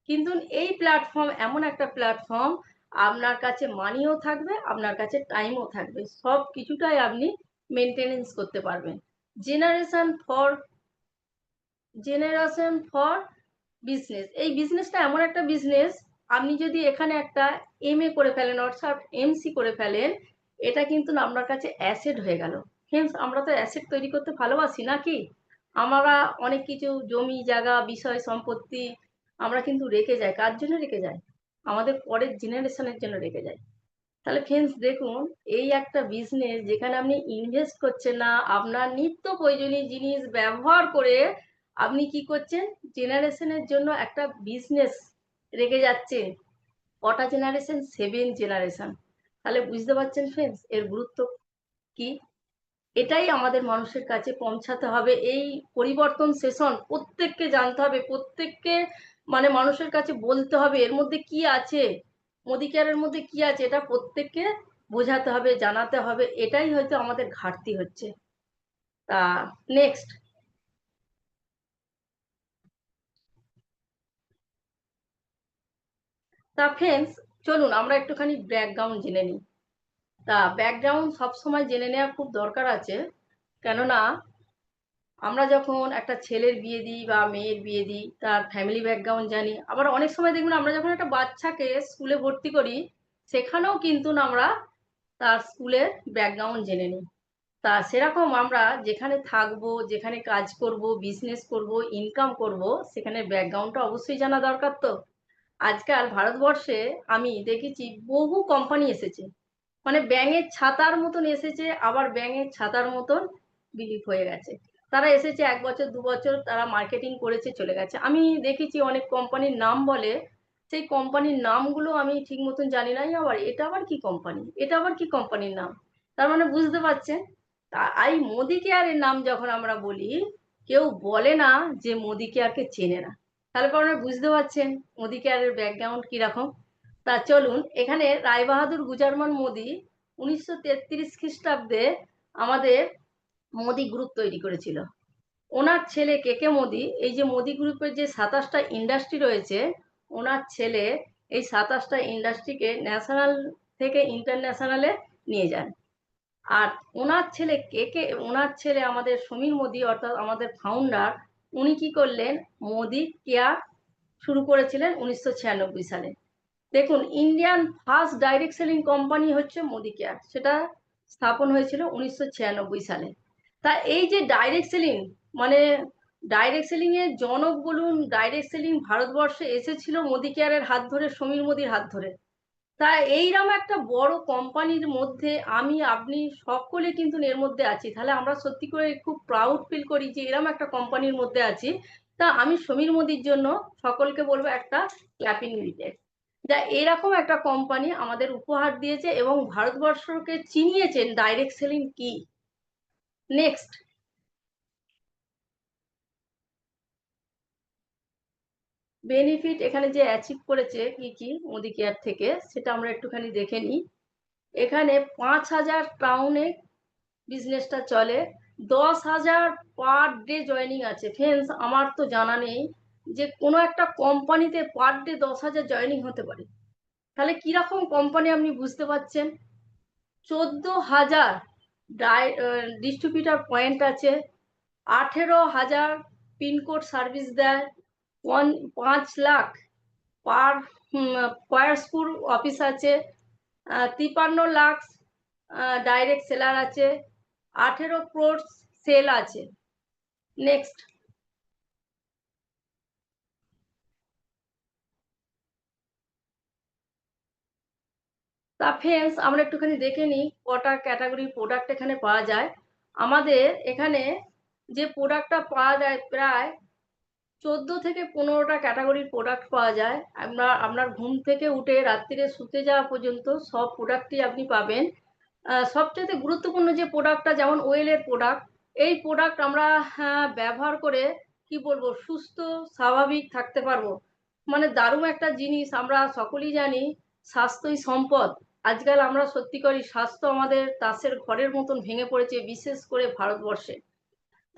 কিন্তু এই প্ল্যাটফর্ম এমন একটা প্ল্যাটফর্ম, আপনার কাছে মানিও থাকবে, আপনার কাছে টাইমও থাকবে, সব কিছুটাই আপনি মেনটেনেন্স করতে পারবেন। জেনারেশন ফর বিজনেস, এই বিজনেসটা এমন একটা বিজনেস, আপনি যদি এখানে একটা MA করে ফেলেন অর্থাৎ MC করে ফেলেন, এটা কিন্তু আপনার কাছে অ্যাসেট হয়ে গেল। ফ্রেন্ডস, আমরা তো অ্যাসেট তৈরি করতে ভালোবাসি নাকি? আমরা অনেক কিছু জমি জায়গা বিষয় সম্পত্তি আমরা কিন্তু রেখে যাই, কার জন্য রেখে যাই? আমাদের পরের জেনারেশনের জন্য রেখে যাই। তাহলে ফ্রেন্ডস দেখুন, এই একটা বিজনেস যেখানে আপনি ইনভেস্ট করছেন না, আপনার নিত্য প্রয়োজনীয় জিনিস ব্যবহার করে আপনি কি করছেন, জেনারেশনের জন্য একটা বিজনেস রেখে যাচ্ছেন। কটা জেনারেশন? 7 জেনারেশন। তাহলে বুঝতে পারছেন ফ্রেন্ডস এর গুরুত্ব কি? এটাই আমাদের মানুষের কাছে পৌঁছাতে হবে। এই পরিবর্তন সেশন প্রত্যেককে জানতে হবে, প্রত্যেককে মানে মানুষের কাছে বলতে হবে এর মধ্যে কি আছে, মোদি কেয়ারের মধ্যে কি আছে, এটা প্রত্যেককে বোঝাতে হবে, জানাতে হবে। এটাই হয়তো আমাদের ঘাটতি হচ্ছে। তা নেক্সট, তা ফ্রেন্ডস চলুন আমরা একটুখানি ব্যাকগ্রাউন্ড জেনে নিই। তা ব্যাকগ্রাউন্ড সবসময় জেনে নেওয়া খুব দরকার আছে, কেননা আমরা যখন একটা ছেলের বিয়ে দিই বা মেয়ের বিয়ে দিই তার ফ্যামিলি ব্যাকগ্রাউন্ড জানি। আবার অনেক সময় দেখবেন আমরা যখন একটা বাচ্চাকে স্কুলে ভর্তি করি সেখানেও কিন্তু আমরা তার স্কুলের ব্যাকগ্রাউন্ড জেনে নিই। তা সেরকম আমরা যেখানে থাকবো, যেখানে কাজ করব, বিজনেস করব, ইনকাম করব, সেখানে ব্যাকগ্রাউন্ডটা অবশ্যই জানা দরকার। তো আজকাল ভারতবর্ষে আমি দেখেছি বহু কোম্পানি এসেছে, মানে ব্যাঙের ছাতার মতন এসেছে, আবার ব্যাঙের ছাতার মতন বিলীপ হয়ে গেছে। তারা এসেছে 1 বছর 2 বছর, তারা মার্কেটিং করেছে চলে গেছে। আমি দেখেছি অনেক কোম্পানির নাম বলে, সেই কোম্পানির নামগুলো আমি ঠিক মতন জানি না, আবার এটা আবার কি কোম্পানি, এটা আবার কি কোম্পানির নাম। তার মানে বুঝতে পারছেন, এই মোদি কেয়ারের নাম যখন আমরা বলি, কেউ বলে না যে মোদি কেয়ারকে চেনে না। তাহলে পরে বুঝতে পারছেন মোদি কেয়ারের ব্যাকগ্রাউন্ড কিরকম। তা চলুন, এখানে রায়বাহাদুর গুজারমান মোদি 1933 খ্রিস্টাব্দে আমাদের মোদি গ্রুপ তৈরি করেছিল। ওনার ছেলে কেকে মোদি, এই যে মোদি গ্রুপের যে 27টা ইন্ডাস্ট্রি রয়েছে, ওনার ছেলে এই 27টা ইন্ডাস্ট্রিকে ন্যাশনাল থেকে ইন্টারন্যাশনালে নিয়ে যান। আর ওনার ছেলে আমাদের সমীর মোদি অর্থাৎ আমাদের ফাউন্ডার, উনি কি করলেন, মোদি কেয়ার শুরু করেছিলেন 1996 সালে। দেখুন, Indian first direct selling company হচ্ছে মোদি কেয়ার, সেটা স্থাপন হয়েছিল 1996 সালে। তা এই যে ডাইরেক্ট সেলিং, মানে ডাইরেক্ট সেলিং এর জনক বলুন, ডাইরেক্ট সেলিং ভারতবর্ষে এসেছিল মোদি কেয়ারের হাত ধরে, সমীর মোদির হাত ধরে। তা এইরকম একটা বড় কোম্পানির মধ্যে আমি আপনি সকলে কিন্তু এর মধ্যে আছি, তাহলে আমরা সত্যি করে খুব প্রাউড ফিল করি যে এরকম একটা কোম্পানির মধ্যে আছি। তা আমি সমীর মোদির জন্য সকলকে বলবো একটা ক্ল্যাপিং দিতে, যা এরকম একটা কোম্পানি আমাদের উপহার দিয়েছে এবং ভারতবর্ষকে চিনিয়েছেন ডাইরেক্ট সেলিং কি। নেক্সট, বেনিফিট এখানে যে অ্যাচিভ করেছে কি কি মোদি কেয়ার থেকে, সেটা আমরা একটুখানি দেখে নিই। এখানে 5,000 টাউনে বিজনেসটা চলে, 10,000 পার ডে জয়েনিং আছে। ফ্রেন্ডস, আমার তো জানা নেই যে কোনো একটা কোম্পানিতে পার ডে 10,000 জয়েনিং হতে পারে। তাহলে কিরকম কোম্পানি আপনি বুঝতে পারছেন। 14,000 ডিস্ট্রিবিউটার পয়েন্ট আছে, 18,000 পিনকোড সার্ভিস দেয়, 5 lakh per square school office আছে, 53 লাখ ডাইরেক্ট সেলার আছে, 18 ক্রোড সেল আছে। নেক্সট, তা ফ্রেন্ডস আমরা একটুখানি দেখে নিই কটা ক্যাটাগরির প্রোডাক্ট এখানে পাওয়া যায়। আমাদের এখানে যে প্রোডাক্টটা পাওয়া যায় প্রায় 14 থেকে 15টা ক্যাটাগরির প্রোডাক্ট পাওয়া যায়। আপনার ঘুম থেকে উঠে রাত্রিরে শুতে যাওয়া পর্যন্ত সব প্রোডাক্টই আপনি পাবেন। সবচেয়ে গুরুত্বপূর্ণ যে প্রোডাক্টটা, যেমন ওয়েলের প্রোডাক্ট, এই প্রোডাক্ট আমরা ব্যবহার করে কি বলবো, সুস্থ স্বাভাবিক থাকতে পারবো। মানে দারুণ একটা জিনিস। আমরা সকলেই জানি স্বাস্থ্যই সম্পদ। আজকাল আমরা সত্যি করি, স্বাস্থ্য আমাদের তাসের ঘরের মতন ভেঙে পড়েছে, বিশেষ করে ভারতবর্ষে।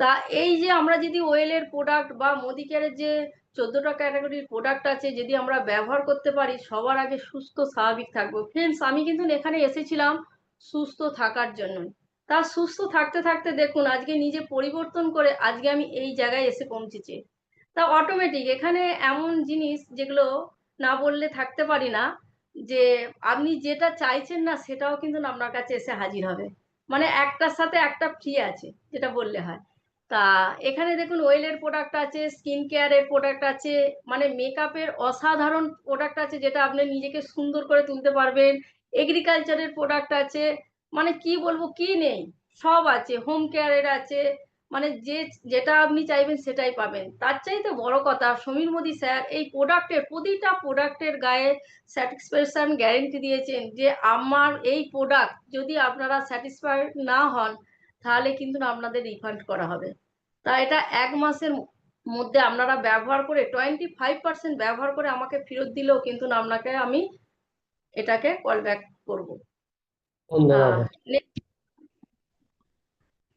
তা এই যে আমরা যদি ওয়েলের প্রোডাক্ট বা মোদিকেয়ারের যে 14টা ক্যাটাগরির প্রোডাক্ট আছে, যদি আমরা ব্যবহার করতে পারি, সবার আগে সুস্থ স্বাভাবিক থাকবো। ফ্রেন্ডস, আমি কিন্তু এখানে এসেছিলাম সুস্থ থাকার জন্য। তা সুস্থ থাকতে থাকতে দেখুন আজকে নিজে পরিবর্তন করে আজকে আমি এই জায়গায় এসে পৌঁছেছি। তা অটোমেটিক এখানে এমন জিনিস যেগুলো না বললে থাকতে পারি না, যে আপনি যেটা চাইছেন না সেটাও কিন্তু আপনার কাছে এসে হাজির হবে। মানে একটার সাথে একটা ফ্রি আছে, যেটা বললে হয়। তা এখানে দেখুন ওয়েলের প্রোডাক্ট আছে, স্কিন কেয়ারের প্রোডাক্ট আছে, মানে মেকআপের অসাধারণ প্রোডাক্ট আছে, যেটা আপনি নিজেকে সুন্দর করে তুলতে পারবেন। এগ্রিকালচারের প্রোডাক্ট আছে, মানে কি বলবো কি নেই, সব আছে। হোম কেয়ারের আছে, মানে যেটা আপনি চাইবেন সেটাই পাবেন। তার চাইতে বড় কথা, সমীর মোদি স্যার এই প্রতিটা প্রোডাক্টের গায়ে স্যাটিসফ্যাকশন গ্যারেন্টি দিয়েছেন, যে আমার এই প্রোডাক্ট যদি আপনারা স্যাটিসফাইড না হন তাহলে কিন্তু আপনাদের রিফান্ড করা হবে। তা এটা 1 মাসের মধ্যে আপনারা ব্যবহার করে 25% ব্যবহার করে আমাকে ফেরত দিলেও কিন্তু আপনাকে আমি এটাকে কল ব্যাক করবো। ধন্যবাদ।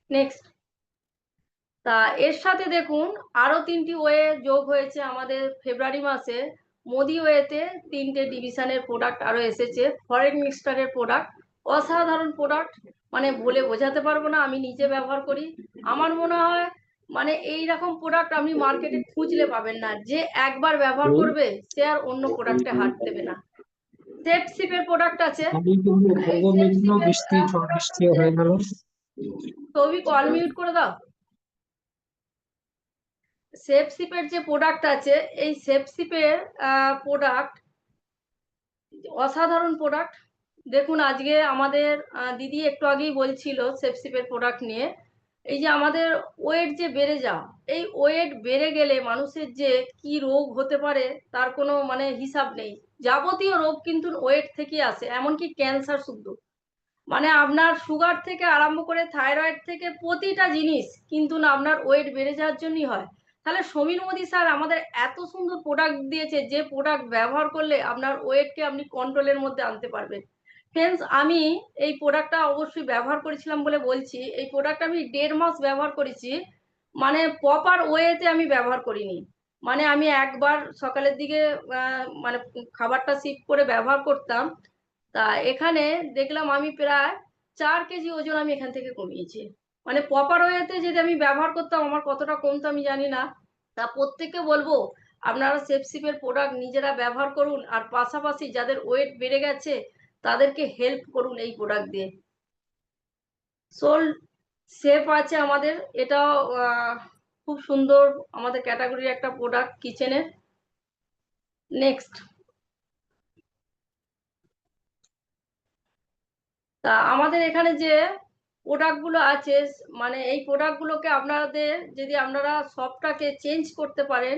নেক্সট, তা এর সাথে দেখুন আরো 3টি ওয়ে যোগ হয়েছে আমাদের ফেব্রুয়ারি মাসে। মোদি ওয়েতে 3টে ডিভিশনের প্রোডাক্ট আরো এসেছে। ফরেন মিক্সচারের প্রোডাক্ট, অসাধারণ প্রোডাক্ট, মানে বলে বোঝাতে পারবো না। আমি নিজে ব্যবহার করি, আমার মনে হয় মানে এই রকম প্রোডাক্ট আপনি মার্কেটে খুঁজলে পাবেন না। যে একবার ব্যবহার করবে সে আর অন্য প্রোডাক্টে হাত দেবে না। সেফ সিপের প্রোডাক্ট আছে। আমি কিন্তু বলবো মেঘ বৃষ্টি ঝড় বৃষ্টি হয়ে গেল। তবে কল মিউট করে দাও। সেফসিপের যে প্রোডাক্ট আছে, এই সেফসিপের প্রোডাক্ট অসাধারণ প্রোডাক্ট। দেখুন আজকে আমাদের দিদি একটু আগেই বলছিল সেফসিপের প্রোডাক্ট নিয়ে। এই যে আমাদের ওয়েট যে বেড়ে যাওয়া, এই ওয়েট বেড়ে গেলে মানুষের যে কি রোগ হতে পারে তার কোনো মানে হিসাব নেই। যাবতীয় রোগ কিন্তু ওয়েট থেকে আসে, এমনকি ক্যান্সার শুদ্ধ। মানে আপনার সুগার থেকে আরম্ভ করে থাইরয়েড থেকে প্রতিটা জিনিস কিন্তু না আপনার ওয়েট বেড়ে যাওয়ার জন্যই হয়। তাহলে সমীর মোদি স্যার আমাদের এত সুন্দর প্রোডাক্ট দিয়েছে, যে প্রোডাক্ট ব্যবহার করলে আপনার ওয়েটকে আপনি কন্ট্রোলের মধ্যে আনতে পারবেন। ফ্রেন্ডস, আমি এই প্রোডাক্টটা অবশ্যই ব্যবহার করেছিলাম বলে বলছি। এই প্রোডাক্ট আমি 1.5 মাস ব্যবহার করেছি, মানে প্রপার ওয়েতে আমি ব্যবহার করিনি। মানে আমি একবার সকালের দিকে মানে খাবারটা সিপ করে ব্যবহার করতাম। তা এখানে দেখলাম আমি প্রায় 4 কেজি ওজন আমি এখান থেকে কমিয়েছি। মানে প্রপার ওয়েতে যদি আমি ব্যবহার করতাম আমার কতটা কমতো আমি জানি না। তা প্রত্যেককে বলবো আপনারা সেফসিপের প্রোডাক্ট নিজেরা ব্যবহার করুন, আর পাশাপাশি যাদের ওয়েট বেড়ে গেছে তাদেরকে হেল্প করুন এই প্রোডাক্ট দিয়ে। সোল সেফ আছে আমাদের, এটাও খুব সুন্দর আমাদের ক্যাটাগরির একটা প্রোডাক্ট কিচেনের। নেক্সট, তা আমাদের এখানে যে প্রোডাক্টগুলো আছে, মানে এই প্রোডাক্টগুলোকে আপনাদের যদি আপনারা শপটাকে চেঞ্জ করতে পারেন,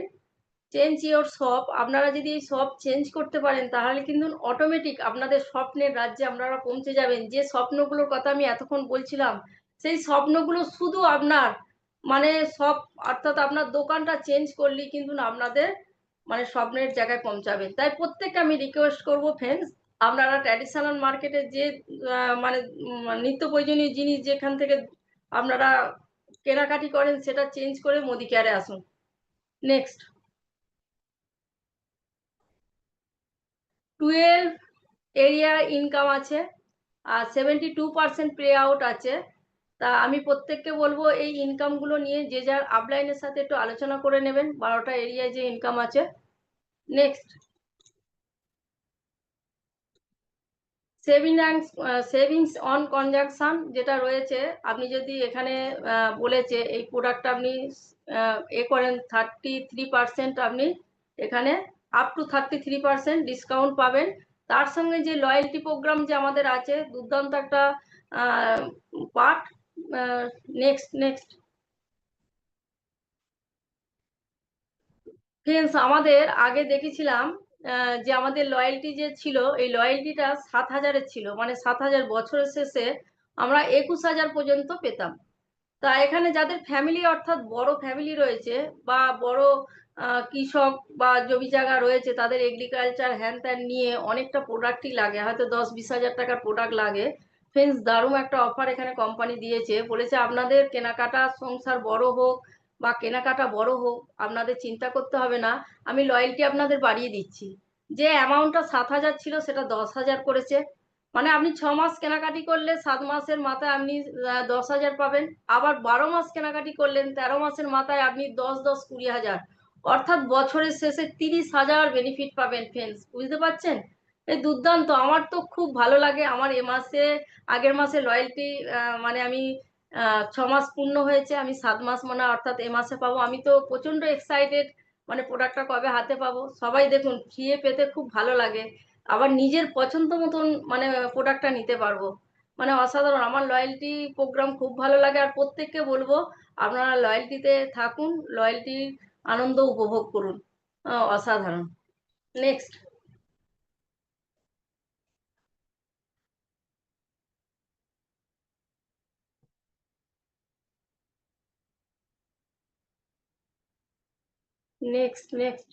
চেঞ্জ ইওর শপ, আপনারা যদি এই শপ চেঞ্জ করতে পারেন তাহলে কিন্তু অটোমেটিক আপনাদের স্বপ্নের রাজ্যে আপনারা পৌঁছে যাবেন। যে স্বপ্নগুলোর কথা আমি এতক্ষণ বলছিলাম, সেই স্বপ্নগুলো শুধু আপনার মানে সব, অর্থাৎ আপনার দোকানটা চেঞ্জ করলেই কিন্তু আপনাদের মানে স্বপ্নের জায়গায় পৌঁছাবেন। তাই প্রত্যেককে আমি রিকোয়েস্ট করবো ফ্রেন্ডস, আপনারা ট্র্যাডিশনাল মার্কেটে যে মানে নিত্য প্রয়োজনীয় জিনিস যেখান থেকে আপনারা কেনাকাটি করেন সেটা চেঞ্জ করে মোদি কেয়ারে আসুন। নেক্সট, 12 এরিয়া ইনকাম আছে আর 72% পে আউট আছে। তা আমি প্রত্যেককে বলবো এই ইনকামগুলো নিয়ে যে যার আপলাইনের সাথে একটু আলোচনা করে নেবেন, 12টা এরিয়ায় যে ইনকাম আছে। নেক্সট, সেভিংস অন কনজাকশন যেটা রয়েছে, আপনি যদি এখানে বলেছে এই প্রোডাক্টটা আপনি করেন 33% আপনি এখানে আপ টু 33% ডিসকাউন্ট পাবেন। তার সঙ্গে যে লয়্যালটি প্রোগ্রাম যে আমাদের আছে, দুর্দান্ত একটা পার্ট। নেক্সট ফ্রেন্ডস, আমাদের আগে দেখেছিলাম যে আমাদের লয়্যালটি যে ছিল এই লয়্যালটিটা 7,000-এর ছিল, মানে 7,000 বছরের শেষে আমরা 21,000 পর্যন্ত পেতাম। তা এখানে যাদের ফ্যামিলি অর্থাৎ বড় ফ্যামিলি রয়েছে বা বড় কৃষক বা জমি জায়গা রয়েছে, তাদের এগ্রিকালচার হ্যান ত্যান নিয়ে অনেকটা প্রোডাক্টই লাগে, হয়তো 10-20 হাজার টাকার প্রোডাক্ট লাগে। ফ্রেন্ডস, দারুণ একটা অফার এখানে কোম্পানি দিয়েছে, বলেছে আপনাদের কেনাকাটা সংসার বড় হোক বা কেনাকাটা বড় হোক, আপনাদের চিন্তা করতে হবে না, আমি লয়্যালটি আপনাদের বাড়িয়ে দিচ্ছি। যে অ্যামাউন্টটা 7,000 ছিল সেটা 10,000 করেছে। মানে আপনি 6 মাস কেনাকাটি করলে 7 মাসের মাথায় আপনি 10,000 পাবেন। আবার 12 মাস কেনাকাটি করলেন, 13 মাসের মাথায় আপনি 10-10-20,000, অর্থাৎ বছরের শেষে 30,000 বেনিফিট পাবেন। ফ্রেন্ডস, বুঝতে পারছেন? এই দুর্দান্ত, আমার তো খুব ভালো লাগে। আমার এ মাসে আগের মাসে লয়্যালটি মানে আমি 6 মাস পূর্ণ হয়েছে, আমি 7 মাস মানে অর্থাৎ এ মাসে পাবো। আমি তো প্রচন্ড এক্সাইটেড, মানে প্রোডাক্টটা কবে হাতে পাবো। সবাই দেখুন, ফ্রি পেতে খুব ভালো লাগে, আবার নিজের পছন্দ মতন মানে প্রোডাক্টটা নিতে পারবো। মানে অসাধারণ, আমার লয়্যালটি প্রোগ্রাম খুব ভালো লাগে। আর প্রত্যেককে বলবো আপনারা লয়্যালটিতে থাকুন, লয়্যালটির আনন্দ উপভোগ করুন। অসাধারণ। নেক্সট, নেক্সট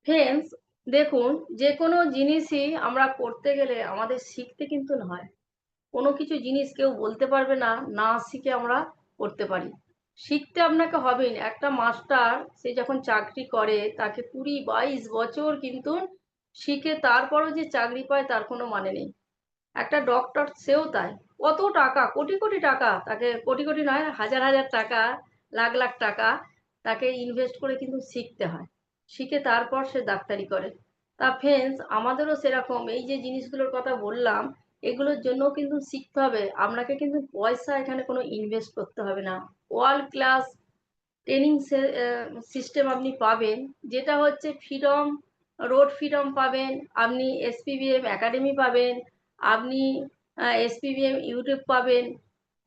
ফ্রেন্ডস, দেখুন, যে কোনো জিনিসই আমরা করতে গেলে আমাদের শিখতে কিন্তু হয়। কোনো কিছু জিনিস কেউ বলতে পারবে না, না শিখে আমরা করতে পারি। শিখতে আপনাকে হবেই। একটা মাস্টার সে যখন চাকরি করে তাকে 20-22 বছর কিন্তু শিখে তারপরও যে চাকরি পায় তার কোনো মানে নেই। একটা ডক্টর সেও তাই, কত টাকা, কোটি কোটি টাকা, তাকে কোটি কোটি নয়, হাজার হাজার টাকা, লাখ লাখ টাকা তাকে ইনভেস্ট করে কিন্তু শিখতে হয়, শিখে তারপর সে ডাক্তারি করে। তা ফ্রেন্ডস, আমাদেরও সেরকম এই যে জিনিসগুলোর কথা বললাম, এগুলোর জন্য কিন্তু শিখতে হবে। আপনাকে কিন্তু পয়সা এখানে কোনো ইনভেস্ট করতে হবে না। ওয়ার্ল্ড ক্লাস ট্রেনিং সিস্টেম আপনি পাবেন, যেটা হচ্ছে ফ্রিডম, রোড ফ্রিডম পাবেন, আপনি এসপিবিএম একাডেমি পাবেন, আপনি এসপিবিএম ইউটিউব পাবেন,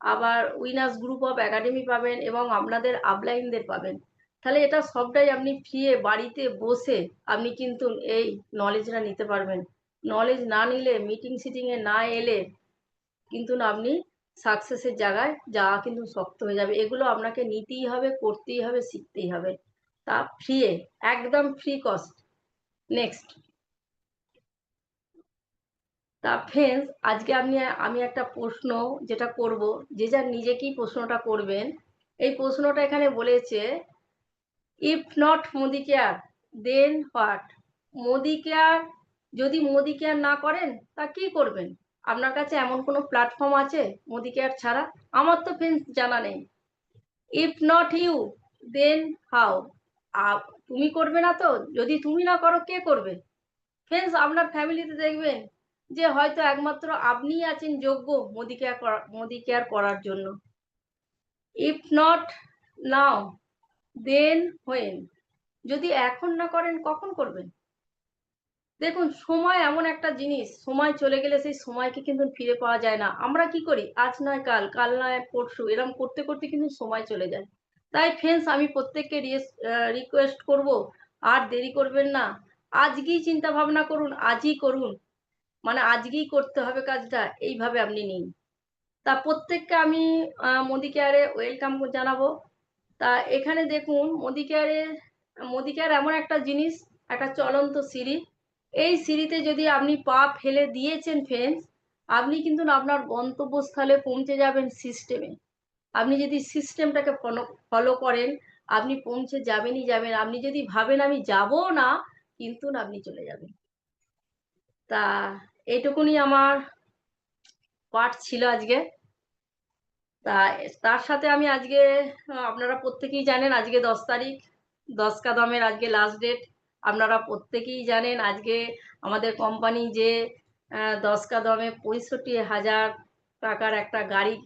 আবার উইনার্স গ্রুপ অফ একাডেমি পাবেন এবং আপনাদের আপলাইনদের পাবেন। তাহলে এটা সবটাই আপনি ফ্রি বাড়িতে বসে আপনি কিন্তু এই নলেজটা নিতে পারবেন। নলেজ না নিলে, মিটিং সিটিংয়ে না এলে কিন্তু না আপনি সাকসেসের জায়গায় যাওয়া কিন্তু শক্ত হয়ে যাবে। এগুলো আপনাকে নিতেই হবে, করতেই হবে, শিখতেই হবে। তা ফ্রি, একদম ফ্রি কস্ট। নেক্সট, তা ফ্রেন্ডস, আজকে আমি একটা প্রশ্ন যেটা করব, যে যার নিজেকেই প্রশ্নটা করবেন। এই প্রশ্নটা এখানে বলেছে, if not Modi care then what. Modi care, যদি মোদি কেয়ার না করেন তা কি করবেন? আপনার কাছে এমন কোনো প্ল্যাটফর্ম আছে মোদি কেয়ার ছাড়া? আমার তো ফ্রেন্ডস জানা নেই। If not you then how. তুমি করবে না তো, যদি তুমি না করো কে করবে? ফ্রেন্ডস, আপনার ফ্যামিলিতে দেখবেন যে হয়তো একমাত্র আপনিই আছেন যোগ্য মোদি কেয়ার করার জন্য। If not now then when. যদি এখন না করেন কখন করবেন? দেখুন, সময় এমন একটা জিনিস, সময় চলে গেলে সেই সময়কে কিন্তু ফিরে পাওয়া যায় না। আমরা কি করি, আজ নয় কাল, কাল নয় পরশু, এরকম করতে করতে কিন্তু সময় চলে যায়। তাই ফ্রেন্ডস, আমি প্রত্যেককে রিকোয়েস্ট করব, আর দেরি করবেন না, আজকেই চিন্তা ভাবনা করুন, আজই করুন, মানে আজকেই করতে হবে কাজটা, এইভাবে আপনি নিন। তা প্রত্যেককে আমি মোদি কেয়ারে ওয়েলকাম জানাবো। তা এখানে দেখুন, মোদি কেয়ার এমন একটা জিনিস, একটা চলন্ত সিঁড়ি, এই সিঁড়িতে যদি আপনি পা ফেলে দিয়েছেন ফ্রেন্ডস, আপনি কিন্তু না আপনার গন্তব্যস্থলে পৌঁছে যাবেন সিস্টেমে। আপনি যদি সিস্টেমটাকে ফলো করেন, আপনি পৌঁছে যাবেনই যাবেন। আপনি যদি ভাবেন আমি যাব না, কিন্তু না আপনি চলে যাবেন। তা এইটুকুনি আমার পাঠ ছিল আজকে। তা তার সাথে আমি আজকে আপনারা প্রত্যেকেই জানেন আজকে 10 তারিখ, 10 কদমের আজকে লাস্ট ডেট। আপনারা প্রত্যেকেই জানেন আজকে আমাদের কোম্পানি যে 10 কদমে 65,000 টাকার একটা গাড়ি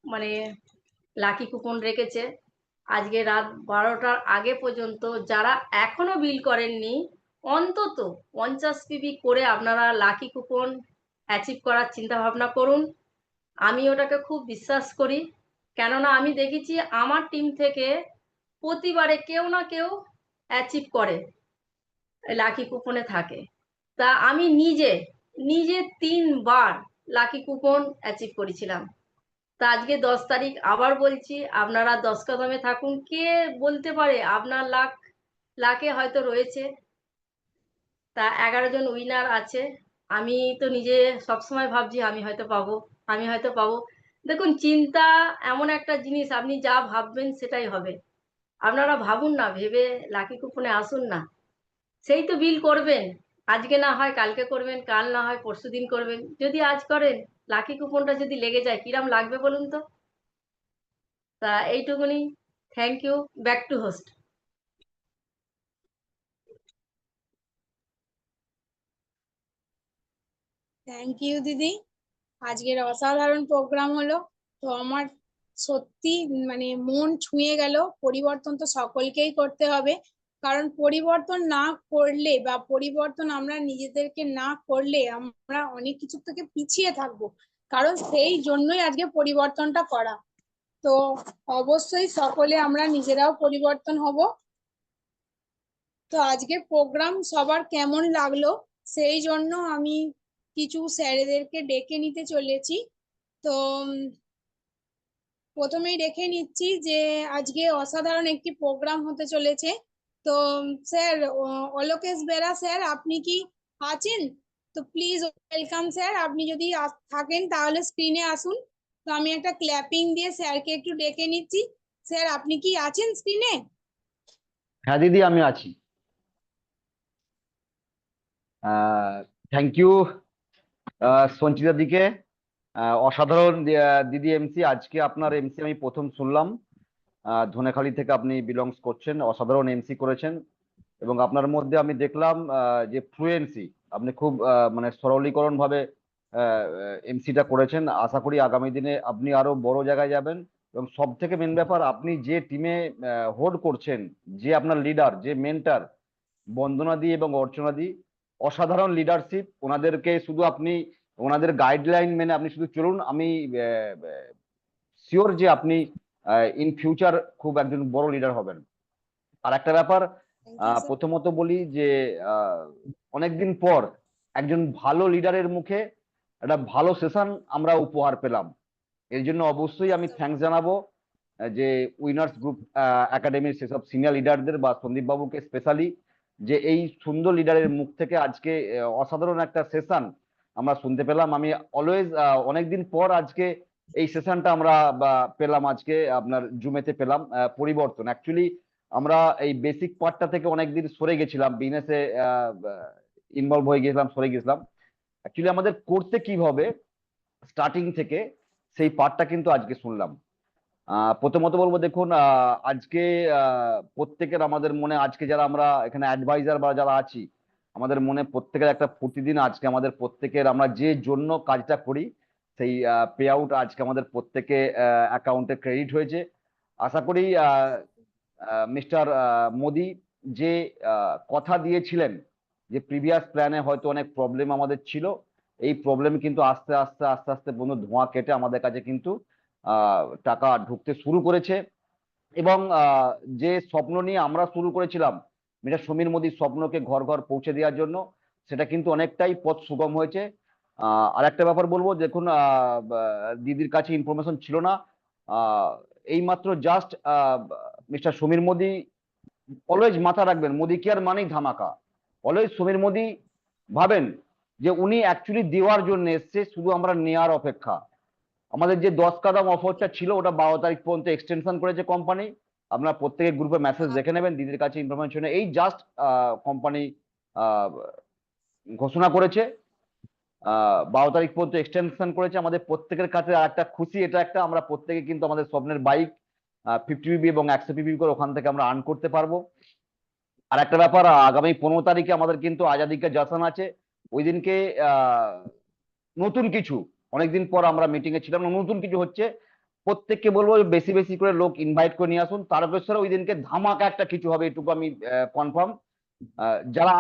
মানে লাকি কুপন রেখেছে। আজকে রাত 12টার আগে পর্যন্ত যারা এখনো বিল করেননি, অন্তত 50 পিবি করে আপনারা লাকি কুপন অ্যাচিভ করার চিন্তা ভাবনা করুন। আমি ওটাকে খুব বিশ্বাস করি, কেননা আমি দেখেছি আমার টিম থেকে প্রতিবারে কেউ না কেউ অ্যাচিভ করে, লাকি কুপনে থাকে। তা আমি নিজে নিজে 3বার লাকি কুপন অ্যাচিভ করেছিলাম। তা আজকে 10 তারিখ, আবার বলছি আপনারা 10 কদমে থাকুন। কে বলতে পারে আপনার লাকে হয়তো রয়েছে। তা 11 জন উইনার আছে। আমি তো নিজে সবসময় ভাবছি আমি হয়তো পাবো, আমি হয়তো পাবো। দেখুন, চিন্তা এমন একটা জিনিস, আপনি যা ভাববেন সেটাই হবে। আপনারা ভাবুন না, ভেবে লাকি কুপনে আসুন না। সেই তো বিল করবেন, আজকে না হয় কালকে করবেন, কাল না হয় পরশুদিন করবেন। যদি আজ করেন, লাকি কুপনটা যদি লেগে যায়, কিরাম লাগবে বলুন তো। তা এইটুকুনি। Thank you. Back to host. Thank you দিদি। আজকের অসাধারণ প্রোগ্রাম হলো। তো আমার সত্যি মানে মন ছুঁয়ে গেল। পরিবর্তন তো সকলকেই করতে হবে, কারণ পরিবর্তন না করলে বা পরিবর্তন আমরা নিজেদেরকে না করলে আমরা অনেক কিছু থেকে পিছিয়ে থাকবো। কারণ সেই জন্যই আজকে পরিবর্তনটা করা। তো অবশ্যই সকলে আমরা নিজেরাও পরিবর্তন হব। তো আজকে প্রোগ্রাম সবার কেমন লাগলো সেই জন্য আমি কিছু স্যারেদেরকে ডেকে নিতে চলেছি। তো প্রথমেই দেখে নিচ্ছি যে আজকে অসাধারণ একটি প্রোগ্রাম হতে চলেছে। তো স্যার, অলোকেশ বেরা স্যার, আপনি কি আছেন? তো প্লিজ ওয়েলকাম স্যার, আপনি যদি থাকেন তাহলে স্ক্রিনে আসুন। তো আমি একটা ক্ল্যাপিং দিয়ে স্যারকে একটু ডেকে নিচ্ছি। স্যার, আপনি কি আছেন স্ক্রিনে? হ্যাঁ দিদি, আমি আছি। থ্যাংক ইউ সঞ্চিতা দিকে। অসাধারণ দিদি এমসি। আজকে আপনার এমসি আমি প্রথম শুনলাম। ধনেখালি থেকে আপনি বিলংস করছেন, অসাধারণ এমসি করেছেন। এবং আপনার মধ্যে আমি দেখলাম যে ফ্লুয়েন্সি, আপনি খুব মানে সরলীকরণ ভাবে এমসিটা করেছেন। আশা করি আগামী দিনে আপনি আরো বড় জায়গায় যাবেন। এবং সব থেকে মেন ব্যাপার, আপনি যে টিমে হোল্ড করছেন, যে আপনার লিডার, যে মেন্টার বন্দনা দি এবং অর্চনা দি, অসাধারণ লিডারশিপ। ওনাদেরকে শুধু আপনি ওনাদের গাইডলাইন মেনে আপনি শুধু চলুন। আমি শিওর যে আপনি ইন ফিউচার খুব একজন বড় লিডার হবেন। আর একটা ব্যাপার, থ্যাংক ইউ স্যার। প্রথমত বলি যে অনেকদিন পর একজন ভালো লিডারের মুখে একটা ভালো সেশন আমরা উপহার পেলাম। এর জন্য অবশ্যই আমি থ্যাঙ্কস জানাবো যে উইনার্স গ্রুপ একাডেমির সেসব সিনিয়র লিডারদের বা সন্দীপ বাবুকে স্পেশালি, যে এই সুন্দর লিডারের মুখ থেকে আজকে অসাধারণ একটা সেশন আমরা শুনতে পেলাম। আমি অলওয়েজ অনেকদিন পর আজকে এই সেশনটা আমরা পেলাম, আজকে আপনার জুমেতে পেলাম। পরিবর্তন অ্যাকচুয়ালি আমরা এই বেসিক পার্টটা থেকে অনেকদিন সরে গেছিলাম, বিজনেসে ইনভলভ হয়ে গেছিলাম, সরে গেছিলাম। অ্যাকচুয়ালি আমাদের করতে কি হবে স্টার্টিং থেকে, সেই পার্টটা কিন্তু আজকে শুনলাম। প্রথমত বলবো, দেখুন আজকে প্রত্যেকের আমাদের মনে, আজকে যারা আমরা এখানে অ্যাডভাইজার বা যারা আছি, আমাদের মনে প্রত্যেকের একটা প্রতিদিন আজকে আমাদের প্রত্যেকের আমরা যে জন্য কাজটা করি সেই পে আউট আজকে আমাদের প্রত্যেকে অ্যাকাউন্টে ক্রেডিট হয়েছে। আশা করি মিস্টার মোদি যে কথা দিয়েছিলেন যে প্রিভিয়াস প্ল্যানে হয়তো অনেক প্রবলেম আমাদের ছিল, এই প্রবলেম কিন্তু আস্তে আস্তে আস্তে আস্তে বন্ধু ধোঁয়া কেটে আমাদের কাছে কিন্তু টাকা ঢুকতে শুরু করেছে। এবং যে স্বপ্ন নিয়ে আমরা শুরু করেছিলাম, মিস্টার সমীর মোদীর স্বপ্নকে ঘর ঘর পৌঁছে দেওয়ার জন্য, সেটা কিন্তু অনেকটাই পথ সুগম হয়েছে। আর একটা ব্যাপার বলবো, দেখুন দিদির কাছে ইনফরমেশন ছিল না, এইমাত্র just mister Samir Modi, always মাথা রাখবেন মোদী কেয়ার মানেই ধামাকা। অলওয়েজ সমীর মোদী ভাবেন যে উনি অ্যাকচুয়ালি দেওয়ার জন্য এসছে, শুধু আমরা নেওয়ার অপেক্ষা। আমাদের যে 10 কদম অফারটা ছিল ওটা 12 তারিখ পর্যন্ত এক্সটেনশন করেছে কোম্পানি। আপনারা প্রত্যেকে গ্রুপে মেসেজ দেখে নেবেন, দিদির কাছে ইনফরমেশন এই জাস্ট কোম্পানি ঘোষণা করেছে 12 তারিখ পর্যন্ত এক্সটেনশন করেছে। আমাদের প্রত্যেকের কাছে আর একটা খুশি এটা একটা, আমরা প্রত্যেকে কিন্তু আমাদের স্বপ্নের বাইক 50 পিবি এবং 100 পিবি করে ওখান থেকে আমরা আর্ন করতে পারবো। আর একটা ব্যাপার, আগামী 15 তারিখে আমাদের কিন্তু আজাদি কা জশ্ন আছে। ওই দিনকে নতুন কিছু, অনেকদিন পর আমরা মিটিং এ ছিলাম, নতুন কিছু হচ্ছে। প্রত্যেককে বলবো বেশি বেশি করে লোক ইনভাইট করে নিয়ে আসুন। তারকেশ্বরে ওই দিনকে ধামাকা একটা কিছু হবে, এটুকু আমি কনফার্ম। যারা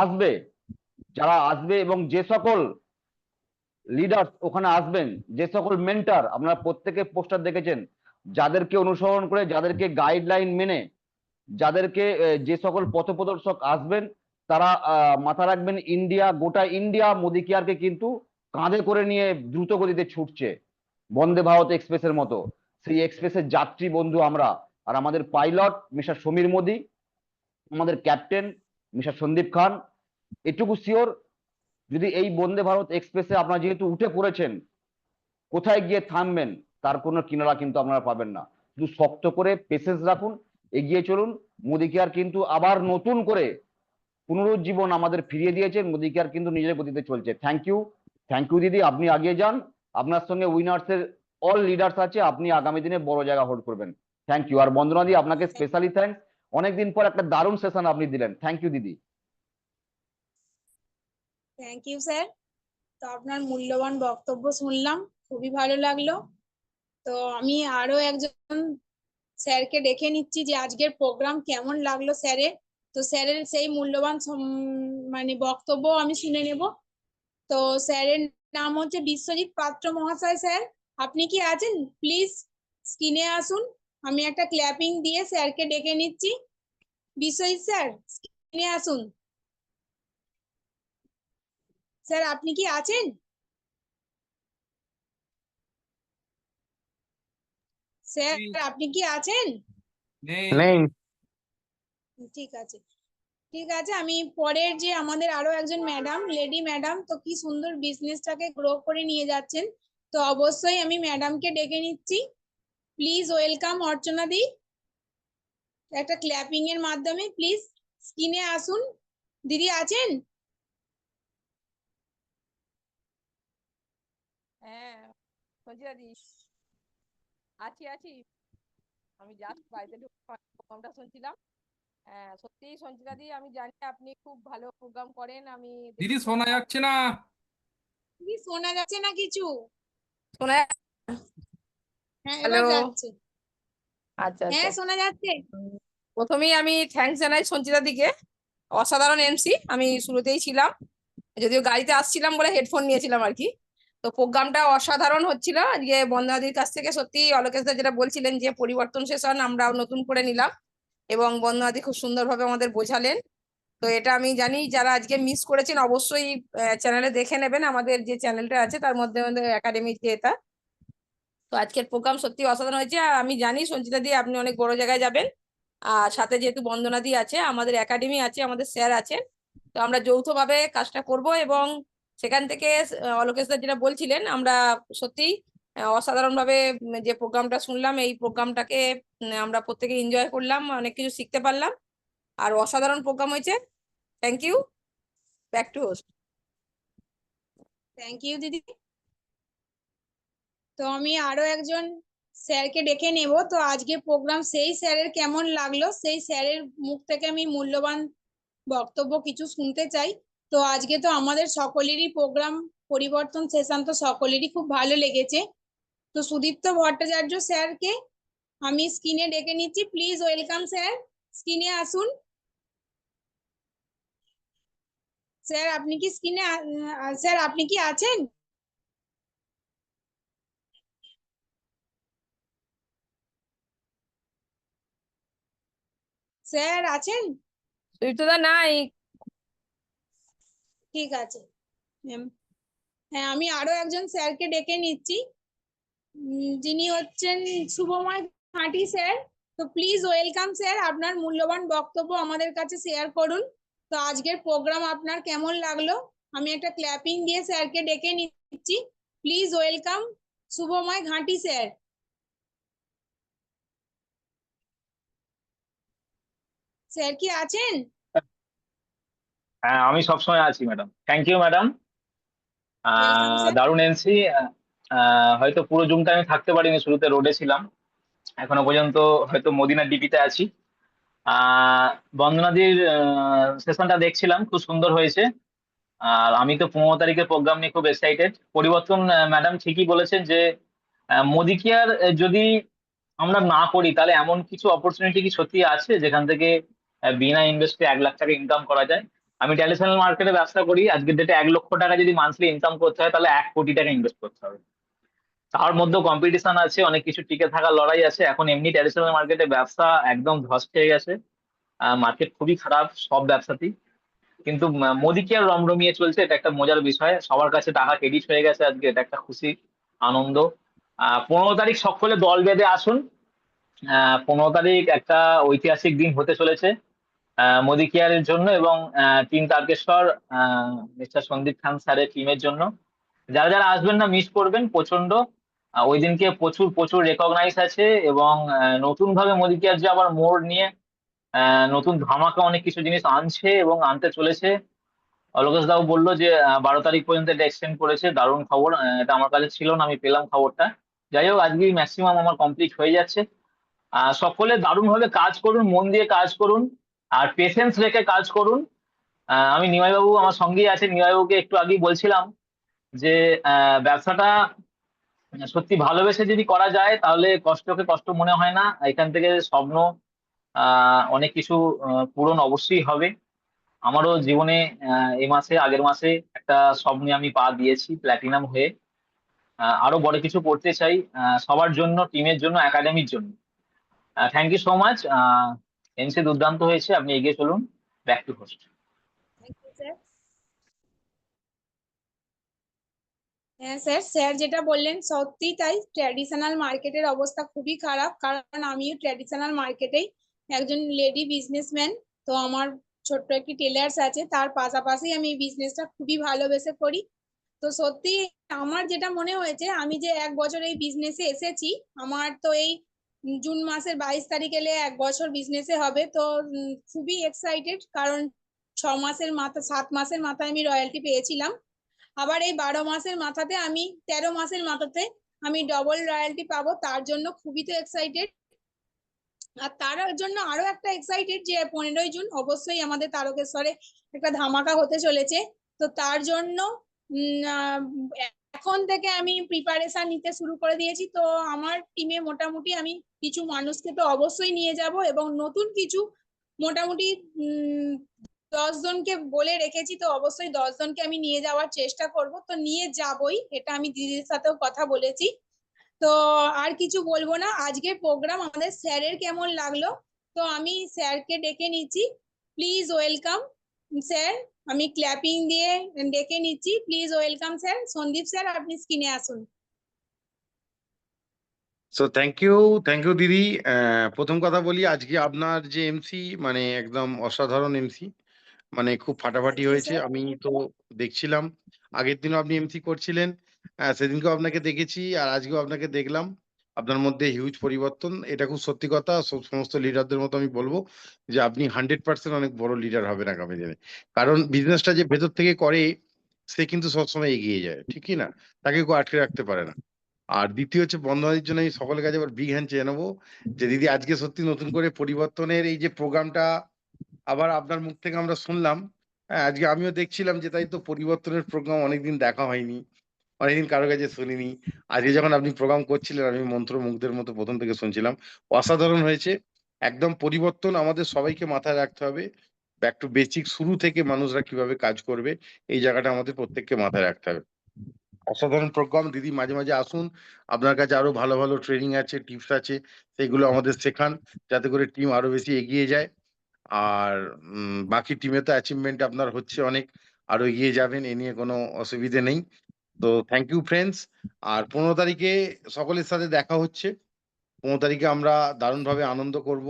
আসবে এবং যে সকল লিডার্স ওখানে আসবেন, যে সকল মেন্টর, আপনারা প্রত্যেকে পোস্টার দেখেছেন, যাদেরকে অনুসরণ করে, যাদেরকে গাইডলাইন মেনে, যাদেরকে যে সকল পথপ্রদর্শক আসবেন, তারা মাথা রাখবেন গোটা ইন্ডিয়া মোদি কেয়ারকে কিন্তু কাঁধে করে নিয়ে দ্রুত গতিতে ছুটছে, বন্দে ভারত এক্সপ্রেসের মতো। সেই এক্সপ্রেসের যাত্রী বন্ধু আমরা। আর আমাদের পাইলট মিস্টার সমীর মোদি, আমাদের ক্যাপ্টেন মিস্টার সন্দীপ খান। এটুকু শিওর, যদি এই বন্দে ভারত এক্সপ্রেসে আপনারা যেহেতু উঠে পড়েছেন, কোথায় গিয়ে থামবেন তার কোনো কিনারা কিন্তু আপনারা পাবেন না। শুধু শক্ত করে পেশেন্স রাখুন, এগিয়ে চলুন। মোদি কেয়ার কিন্তু আবার নতুন করে পুনরুজ্জীবন আমাদের ফিরিয়ে দিয়েছেন। মোদি কেয়ার কিন্তু নিজের গতিতে চলছে। থ্যাংক ইউ দিদি, আপনি এগিয়ে যান। আপনার সঙ্গে উইনার্স এর অল লিডার্স আছে, আপনি আগামী দিনে বড় জায়গা হোল্ড করবেন। Thank you. আর বন্দনা দি, আপনাকে স্পেশালি থ্যাঙ্কস, অনেকদিন পর একটা দারুণ সেশন আপনি দিলেন। থ্যাংক ইউ দিদি। Thank you sir. তো আপনার মূল্যবান বক্তব্য শুনলাম, খুবই ভালো লাগলো। তো আমি আরো একজন স্যারকে ডেকে নিচ্ছি যে আজকের প্রোগ্রাম কেমন লাগলো স্যারের। তো স্যারের সেই মূল্যবান মানে বক্তব্য আমি শুনে নেব। তো স্যারের নাম হচ্ছে বিশ্বজিৎ পাত্র মহাশয়। স্যার আপনি কি আছেন? প্লিজ স্ক্রিনে আসুন। আমি একটা ক্ল্যাপিং দিয়ে স্যারকে ডেকে নিচ্ছি। বিশ্বজিৎ স্যার স্ক্রিনে আসুন। স্যার আপনি কি আছেন? স্যার আপনি কি আছেন? নেই। ঠিক আছে, ঠিক আছে। আমি পরের যে আমাদের আরো একজন ম্যাডাম, লেডি ম্যাডাম, তো কি সুন্দর বিজনেসটাকে গ্রো করে নিয়ে যাচ্ছেন। তো অবশ্যই আমি ম্যাডামকে ডেকে নিচ্ছি। প্লিজ ওয়েলকাম অর্চনা দি, একটা ক্ল্যাপিং এর মাধ্যমে প্লিজ স্ক্রিনে আসুন। দিদি আছেন? হ্যাঁ সঞ্চিতা দি, আছি আছি। আমি জাস্ট বাড়িতে ঢুকে প্রোগ্রামটা শুনছিলাম। হ্যাঁ সত্যি সঞ্চিতা দি, আমি জানি আপনি খুব ভালো প্রোগ্রাম করেন। আমি দিদি শোনা যাচ্ছে না। কি শোনা যাচ্ছে না কিছু? শোনা হ্যাঁ এবার হ্যালো, যাচ্ছে। আচ্ছা হ্যাঁ আচ্ছা। শোনা যাচ্ছে। প্রথমেই আমি থ্যাঙ্কস জানাই সঞ্চিতা দিকে, অসাধারণ এমসি। আমি শুরুতেই ছিলাম, যদিও গাড়িতে আসছিলাম বলে হেডফোন নিয়েছিলাম আর কি। তো প্রোগ্রামটা অসাধারণ হচ্ছিল আজকে। বন্দনাদির কাছ থেকে সত্যি অলোকেশ দা যেটা বলছিলেন যে পরিবর্তন সেশন আমরাও নতুন করে নিলাম, এবং বন্দনাদি খুব সুন্দরভাবে আমাদের বোঝালেন। তো এটা আমি জানি যারা আজকে মিস করেছেন অবশ্যই চ্যানেলে দেখে নেবেন, আমাদের যে চ্যানেলটা আছে তার মধ্যে আমাদের একাডেমির যে এটা। তো আজকের প্রোগ্রাম সত্যি অসাধারণ হয়েছে। আর আমি জানি সঞ্চিতা দি আপনি অনেক বড় জায়গায় যাবেন। আর সাথে যেহেতু বন্দনা দি আছে, আমাদের একাডেমি আছে, আমাদের স্যার আছেন, তো আমরা যৌথভাবে কাজটা করব। এবং সেখান থেকে অলোকেশ দা যেটা বলছিলেন, আমরা সত্যি অসাধারণ ভাবে যে প্রোগ্রামটা শুনলাম, এই প্রোগ্রামটাকে আমরা প্রত্যেকে এনজয় করলাম, অনেক কিছু শিখতে পারলাম। আর অসাধারণ প্রোগ্রাম হয়েছে। Thank you. Back to host. Thank you দিদি। তো আমি আরো একজন স্যারকে ডেকে নেব। তো আজকে প্রোগ্রাম সেই স্যারের কেমন লাগলো, সেই স্যারের মুখ থেকে আমি মূল্যবান বক্তব্য কিছু শুনতে চাই। তো আজকে তো আমাদের সকলেরই প্রোগ্রাম পরিবর্তন সেশন তো সকলেরই খুব ভালো লেগেছে। তো সুদীপ্ত ভট্টাচার্য স্যারকে আমি স্ক্রিনে ডেকে নিচ্ছি। প্লিজ ওয়েলকাম স্যার, স্ক্রিনে আসুন। স্যার আপনি কি স্ক্রিনে, স্যার আপনি কি আছেন? স্যার আছেন? সুদীপ্তদা নাই। ঠিক আছে। হ্যাঁ আমি আরো একজন স্যারকে ডেকে নিচ্ছি, যিনি হচ্ছেন শুভময় খাঁটি স্যার। তো প্লিজ ওয়েলকাম স্যার, আপনার মূল্যবান বক্তব্য আমাদের কাছে শেয়ার করুন। তো আজকের প্রোগ্রাম আপনার কেমন লাগলো? আমি একটা ক্ল্যাপিং দিয়ে স্যারকে ডেকে নিচ্ছি। প্লিজ ওয়েলকাম শুভময় ঘাঁটি স্যার। স্যার কি আছেন? হ্যাঁ, আমি সবসময় আছি madam. Thank you madam. Welcome sir. দারুণ এমসি। হয়তো পুরো জুমটা আমি থাকতে পারিনি, শুরুতে রোডে ছিলাম, এখনো পর্যন্ত হয়তো মদিনার ডিপিতে আছি। আহ বন্দনাদির সেশনটা দেখছিলাম, খুব সুন্দর হয়েছে। আর আমি তো 15 তারিখের প্রোগ্রাম নিয়ে খুব এক্সাইটেড। পরিবর্তন ম্যাডাম ঠিকই বলেছেন যে মোদি কেয়ার যদি আমরা না করি তাহলে এমন কিছু অপরচুনিটি কি সত্যি আছে যেখান থেকে বিনা ইনভেস্টে 1 লাখ টাকা ইনকাম করা যায়। আমি ট্র্যাডিশনাল মার্কেটে ব্যবসা করি, আজকের ডেটে 1 লক্ষ টাকা যদি মান্থলি ইনকাম করতে হয় তাহলে 1 কোটি টাকা ইনভেস্ট করতে হবে। তার মধ্যে কম্পিটিশন আছে, অনেক কিছু টিকে থাকার লড়াই আছে। এখন এমনি ট্র্যাডিশনাল মার্কেটে ব্যবসা একদম ধস খেয়ে গেছে, মার্কেট খুবই খারাপ সব ব্যবসাতেই। কিন্তু মোদি কেয়ার রমরমিয়ে চলছে, এটা একটা মজার বিষয়। সবার কাছে টাকা ক্রেডিট হয়ে গেছে আজকে, এটা একটা খুশি আনন্দ। 15 তারিখ সকলে দল বেঁধে আসুন। 15 তারিখ একটা ঐতিহাসিক দিন হতে চলেছে মোদি কেয়ারের জন্য এবং টিম তারকেশ্বর মিস্টার সন্দীপ খান স্যারের টিমের জন্য। যারা যারা আসবেন না মিস করবেন প্রচন্ড। ওই দিনকে প্রচুর প্রচুর রেকগনাইজ আছে এবং নতুন ভাবে মোদি কেয়ার যে আবার মোড় নিয়ে নতুন ধামাকা অনেক কিছু জিনিস আনছে এবং আনতে চলেছে। অলোকেশ দাও বললো যে 12 তারিখ পর্যন্ত এটা এক্সটেন্ড করেছে, দারুণ খবর। এটা আমার কাছে ছিল না, আমি পেলাম খবরটা। যাই হোক, আজকে ম্যাক্সিমাম আমার কমপ্লিট হয়ে যাচ্ছে। সকলে দারুণভাবে কাজ করুন, মন দিয়ে কাজ করুন আর পেশেন্স রেখে কাজ করুন। আমি নিমাইবাবু আমার সঙ্গেই আছে, নিমাইবাবুকে একটু আগেই বলছিলাম যে ব্যবসাটা সত্যি ভালোবেসে যদি করা যায় তাহলে কষ্টকে কষ্ট মনে হয় না। এখান থেকে স্বপ্ন অনেক কিছু পূরণ অবশ্যই হবে। আমারও জীবনে এই মাসে আগের মাসে একটা স্বপ্নে আমি পা দিয়েছি প্ল্যাটিনাম হয়ে। আরো বড় কিছু করতে চাই, সবার জন্য, টিমের জন্য, একাডেমির জন্য। Thank you so much. MC দুর্দান্ত হয়েছে, আপনি এগিয়ে চলুন। Back to host. Thank you sir. হ্যাঁ স্যার, স্যার যেটা বললেন সত্যি তাই। ট্র্যাডিশনাল মার্কেটের অবস্থা খুবই খারাপ, কারণ আমিও ট্র্যাডিশনাল মার্কেটেই একজন লেডি বিজনেসম্যান। তো আমার ছোট্ট একটি টেলার্স আছে, তার পাশাপাশি আমি এই বিজনেসটা খুবই ভালোবেসে করি। তো সত্যি আমার যেটা মনে হয়েছে, আমি যে 1 বছর এই বিজনেসে এসেছি, আমার তো এই জুন মাসের 22 তারিখ এলে 1 বছর বিজনেসে হবে। তো খুবই এক্সাইটেড, কারণ 6 মাসের মাথা 7 মাসের মাথায় আমি রয়্যালটি পেয়েছিলাম। আবার এই 12 মাসের মাথাতে আমি 13 মাসের মাথাতে আমি ডবল রয়্যালটি পাবো, তার জন্য খুবই তো এক্সাইটেড। আর তার জন্য আরো একটা এক্সাইটেড যে 15ই জুন অবশ্যই আমাদের তারকেশ্বরে একটা ধামাকা হতে চলেছে। তো তার জন্য এখন থেকে আমি প্রিপারেশন নিতে শুরু করে দিয়েছি। তো আমার টিমে মোটামুটি আমি কিছু মানুষকে তো অবশ্যই নিয়ে যাব এবং নতুন কিছু মোটামুটি 10 জনকে বলে রেখেছি। তো অবশ্যই 10 জনকে আমি নিয়ে যাওয়ার চেষ্টা করব, তো নিয়ে যাবই, এটা আমি দিদির সাথেও কথা বলেছি। তো আর কিছু বলবো না। আজকে প্রোগ্রাম আমাদের স্যারের কেমন লাগলো, তো আমি স্যারকে ডেকে নিচ্ছি। Please welcome sir. আমি ক্ল্যাপিং দিয়ে ডেকে নিচ্ছি। Please welcome sir. Sandeep sir, আপনি স্ক্রিনে আসুন। সো থ্যাংক ইউ দিদি। প্রথম কথা বলি, আজকে আপনার যে এমসি মানে একদম অসাধারণ এমসি, মানে খুব ফাটাফাটি Thank you, হয়েছে। sir. আমি তো দেখছিলাম, আগের দিনও আপনি এমসি করছিলেন, সেদিনকেও আপনাকে দেখেছি আর আজকেও আপনাকে দেখলাম। আপনার মধ্যে হিউজ পরিবর্তন, এটা খুব সত্যি কথা। সমস্ত লিডারদের মতো আমি বলবো যে আপনি 100% অনেক বড় লিডার হবেন আগামী দিনে। কারণ বিজনেসটা যে ভেতর থেকে করে সে কিন্তু সবসময় এগিয়ে যায়, ঠিক কি না? তাকে কেউ আটকে রাখতে পারে না। আর দ্বিতীয় হচ্ছে, বন্ধবান্ধবের জন্য আমি সকলের কাছে আবার বিগ হ্যান্ড চেয়ে নেবো যে দিদি আজকে সত্যি নতুন করে পরিবর্তনের এই যে প্রোগ্রামটা আবার আপনার মুখ থেকে আমরা শুনলাম। হ্যাঁ, আজকে আমিও দেখছিলাম যে তাই তো, পরিবর্তনের প্রোগ্রাম অনেকদিন দেখা হয়নি, অনেকদিন কারো কাছে শুনিনি। আজকে যখন আপনি প্রোগ্রাম করছিলেন আমি মন্ত্রমুগ্ধের মতো প্রথম থেকে শুনছিলাম। অসাধারণ হয়েছে। একদম পরিবর্তন আমাদের সবাইকে মাথায় রাখতে হবে। ব্যাক টু বেসিক, শুরু থেকে মানুষরা কিভাবে কাজ করবে এই জায়গাটা আমাদের প্রত্যেককে মাথায় রাখতে হবে। অসাধারণ প্রোগ্রাম দিদি, মাঝে মাঝে আসুন। আপনার কাছে আরো ভালো ভালো ট্রেনিং আছে, টিপস আছে, সেগুলো আমাদের শেখান যাতে করে টিম আরো বেশি এগিয়ে যায়। আর বাকি টিমে তো অ্যাচিভমেন্ট আপনার হচ্ছে অনেক, আরো এগিয়ে যাবেন, এ নিয়ে কোনো অসুবিধে নেই। তো থ্যাংক ইউ ফ্রেন্ডস। আর 15 তারিখে সকলের সাথে দেখা হচ্ছে। 15 তারিখে আমরা দারুণভাবে আনন্দ করব,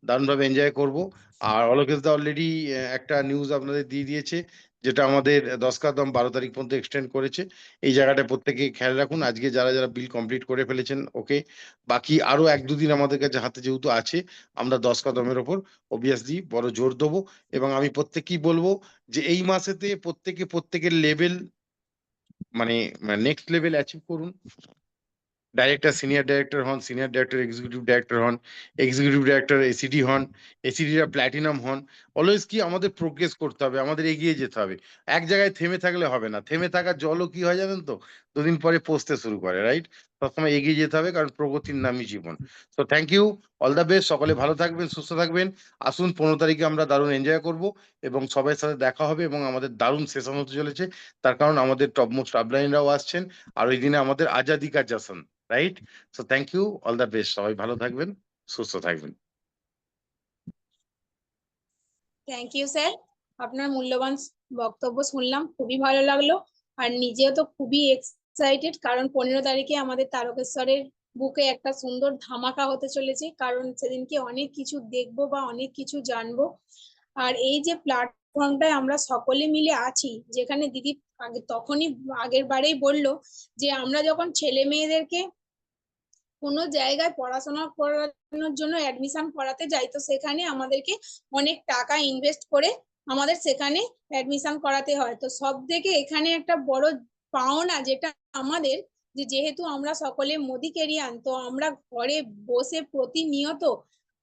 দারুণভাবে এনজয় করব। আর অলোকেশ দা অলরেডি একটা নিউজ আপনাদের দিয়ে দিয়েছে যেটা আমাদের 10 কদম 12 তারিখ পর্যন্ত এক্সটেন্ড করেছে। এই জায়গাটা প্রত্যেকে খেয়াল রাখুন। আজকে যারা যারা বিল কমপ্লিট করে ফেলেছেন ওকে, বাকি আরো 1-2 দিন আমাদের কাছে হাতে যেহেতু আছে, আমরা 10 কদমের ওপর অবভিয়াসলি বড় জোর দেবো। এবং আমি প্রত্যেককেই বলবো যে এই মাসেতে প্রত্যেকে প্রত্যেকের লেভেল মানে নেক্সট লেভেল অ্যাচিভ করুন। ডাইরেক্টর সিনিয়র ডাইরেক্টর হন, সিনিয়র ডাইরেক্টর এক্সিকিউটিভ ডাইরেক্টর হন, এক্সিকিউটিভ ডাইরেক্টর এসিডি হন, এসিডিরা প্ল্যাটিনাম হন। অলওয়েজ কি আমাদের প্রোগ্রেস করতে হবে, আমাদের এগিয়ে যেতে হবে। এক জায়গায় থেমে থাকলে হবে না। থেমে থাকার জলও কি হয় জানেন তো, দুদিন পরে পচতে শুরু করে, রাইট? সবসময় এগিয়ে যেতে হবে, কারণ প্রগতির নামই জীবন। তো thank you, all the best, সকলে ভালো থাকবেন, সুস্থ থাকবেন। আসুন 15 তারিখে আমরা দারুণ এনজয় করব এবং সবার সাথে দেখা হবে এবং আমাদের দারুণ সেশন হতে চলেছে। তার কারণ আমাদের টপ মোস্ট আপলাইনরাও আসছেন, আর ওই দিনে আমাদের আজাদি কা জশ্ন, right? So thank you, all the best, সবাই ভালো থাকবেন, সুস্থ থাকবেন। থ্যাংক ইউ স্যার, আপনার মূল্যবান বক্তব্য শুনলাম, খুবই ভালো লাগলো। আর নিজেও তো খুবই এক্সাইটেড, কারণ 15 তারিখে আমাদের তারকেশ্বরের বুকে একটা সুন্দর ধামাকা হতে চলেছে, কারণ সেদিনকে অনেক কিছু দেখবো বা অনেক কিছু জানবো। আর এই যে প্ল্যাটফর্মটায় আমরা সকলে মিলে আছি, যেখানে দিদি তখনই আগের বারেই বললো যে আমরা যখন ছেলে মেয়েদেরকে কোনো জায়গায় পড়াশোনা করানোর জন্য অ্যাডমিশন করাতে যাই, তো সেখানে আমাদেরকে অনেক টাকা ইনভেস্ট করে আমাদের সেখানে অ্যাডমিশন করাতে হয়। তো সব থেকে এখানে একটা বড় পাওনা যেটা আমাদের, যে যেহেতু আমরা সকলে মোদি কেরিয়ান, তো আমরা ঘরে বসে প্রতিনিয়ত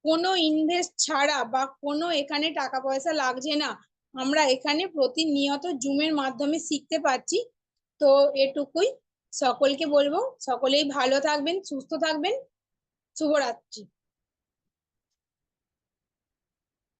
কোনো ইনভেস্ট ছাড়া বা কোনো এখানে টাকা পয়সা লাগছে না, আমরা এখানে প্রতিনিয়ত জুমের মাধ্যমে শিখতে পারছি। তো এটুকুই সকলকে বলবো, সকলেই ভালো থাকবেন, সুস্থ থাকবেন। শুভরাত্রি।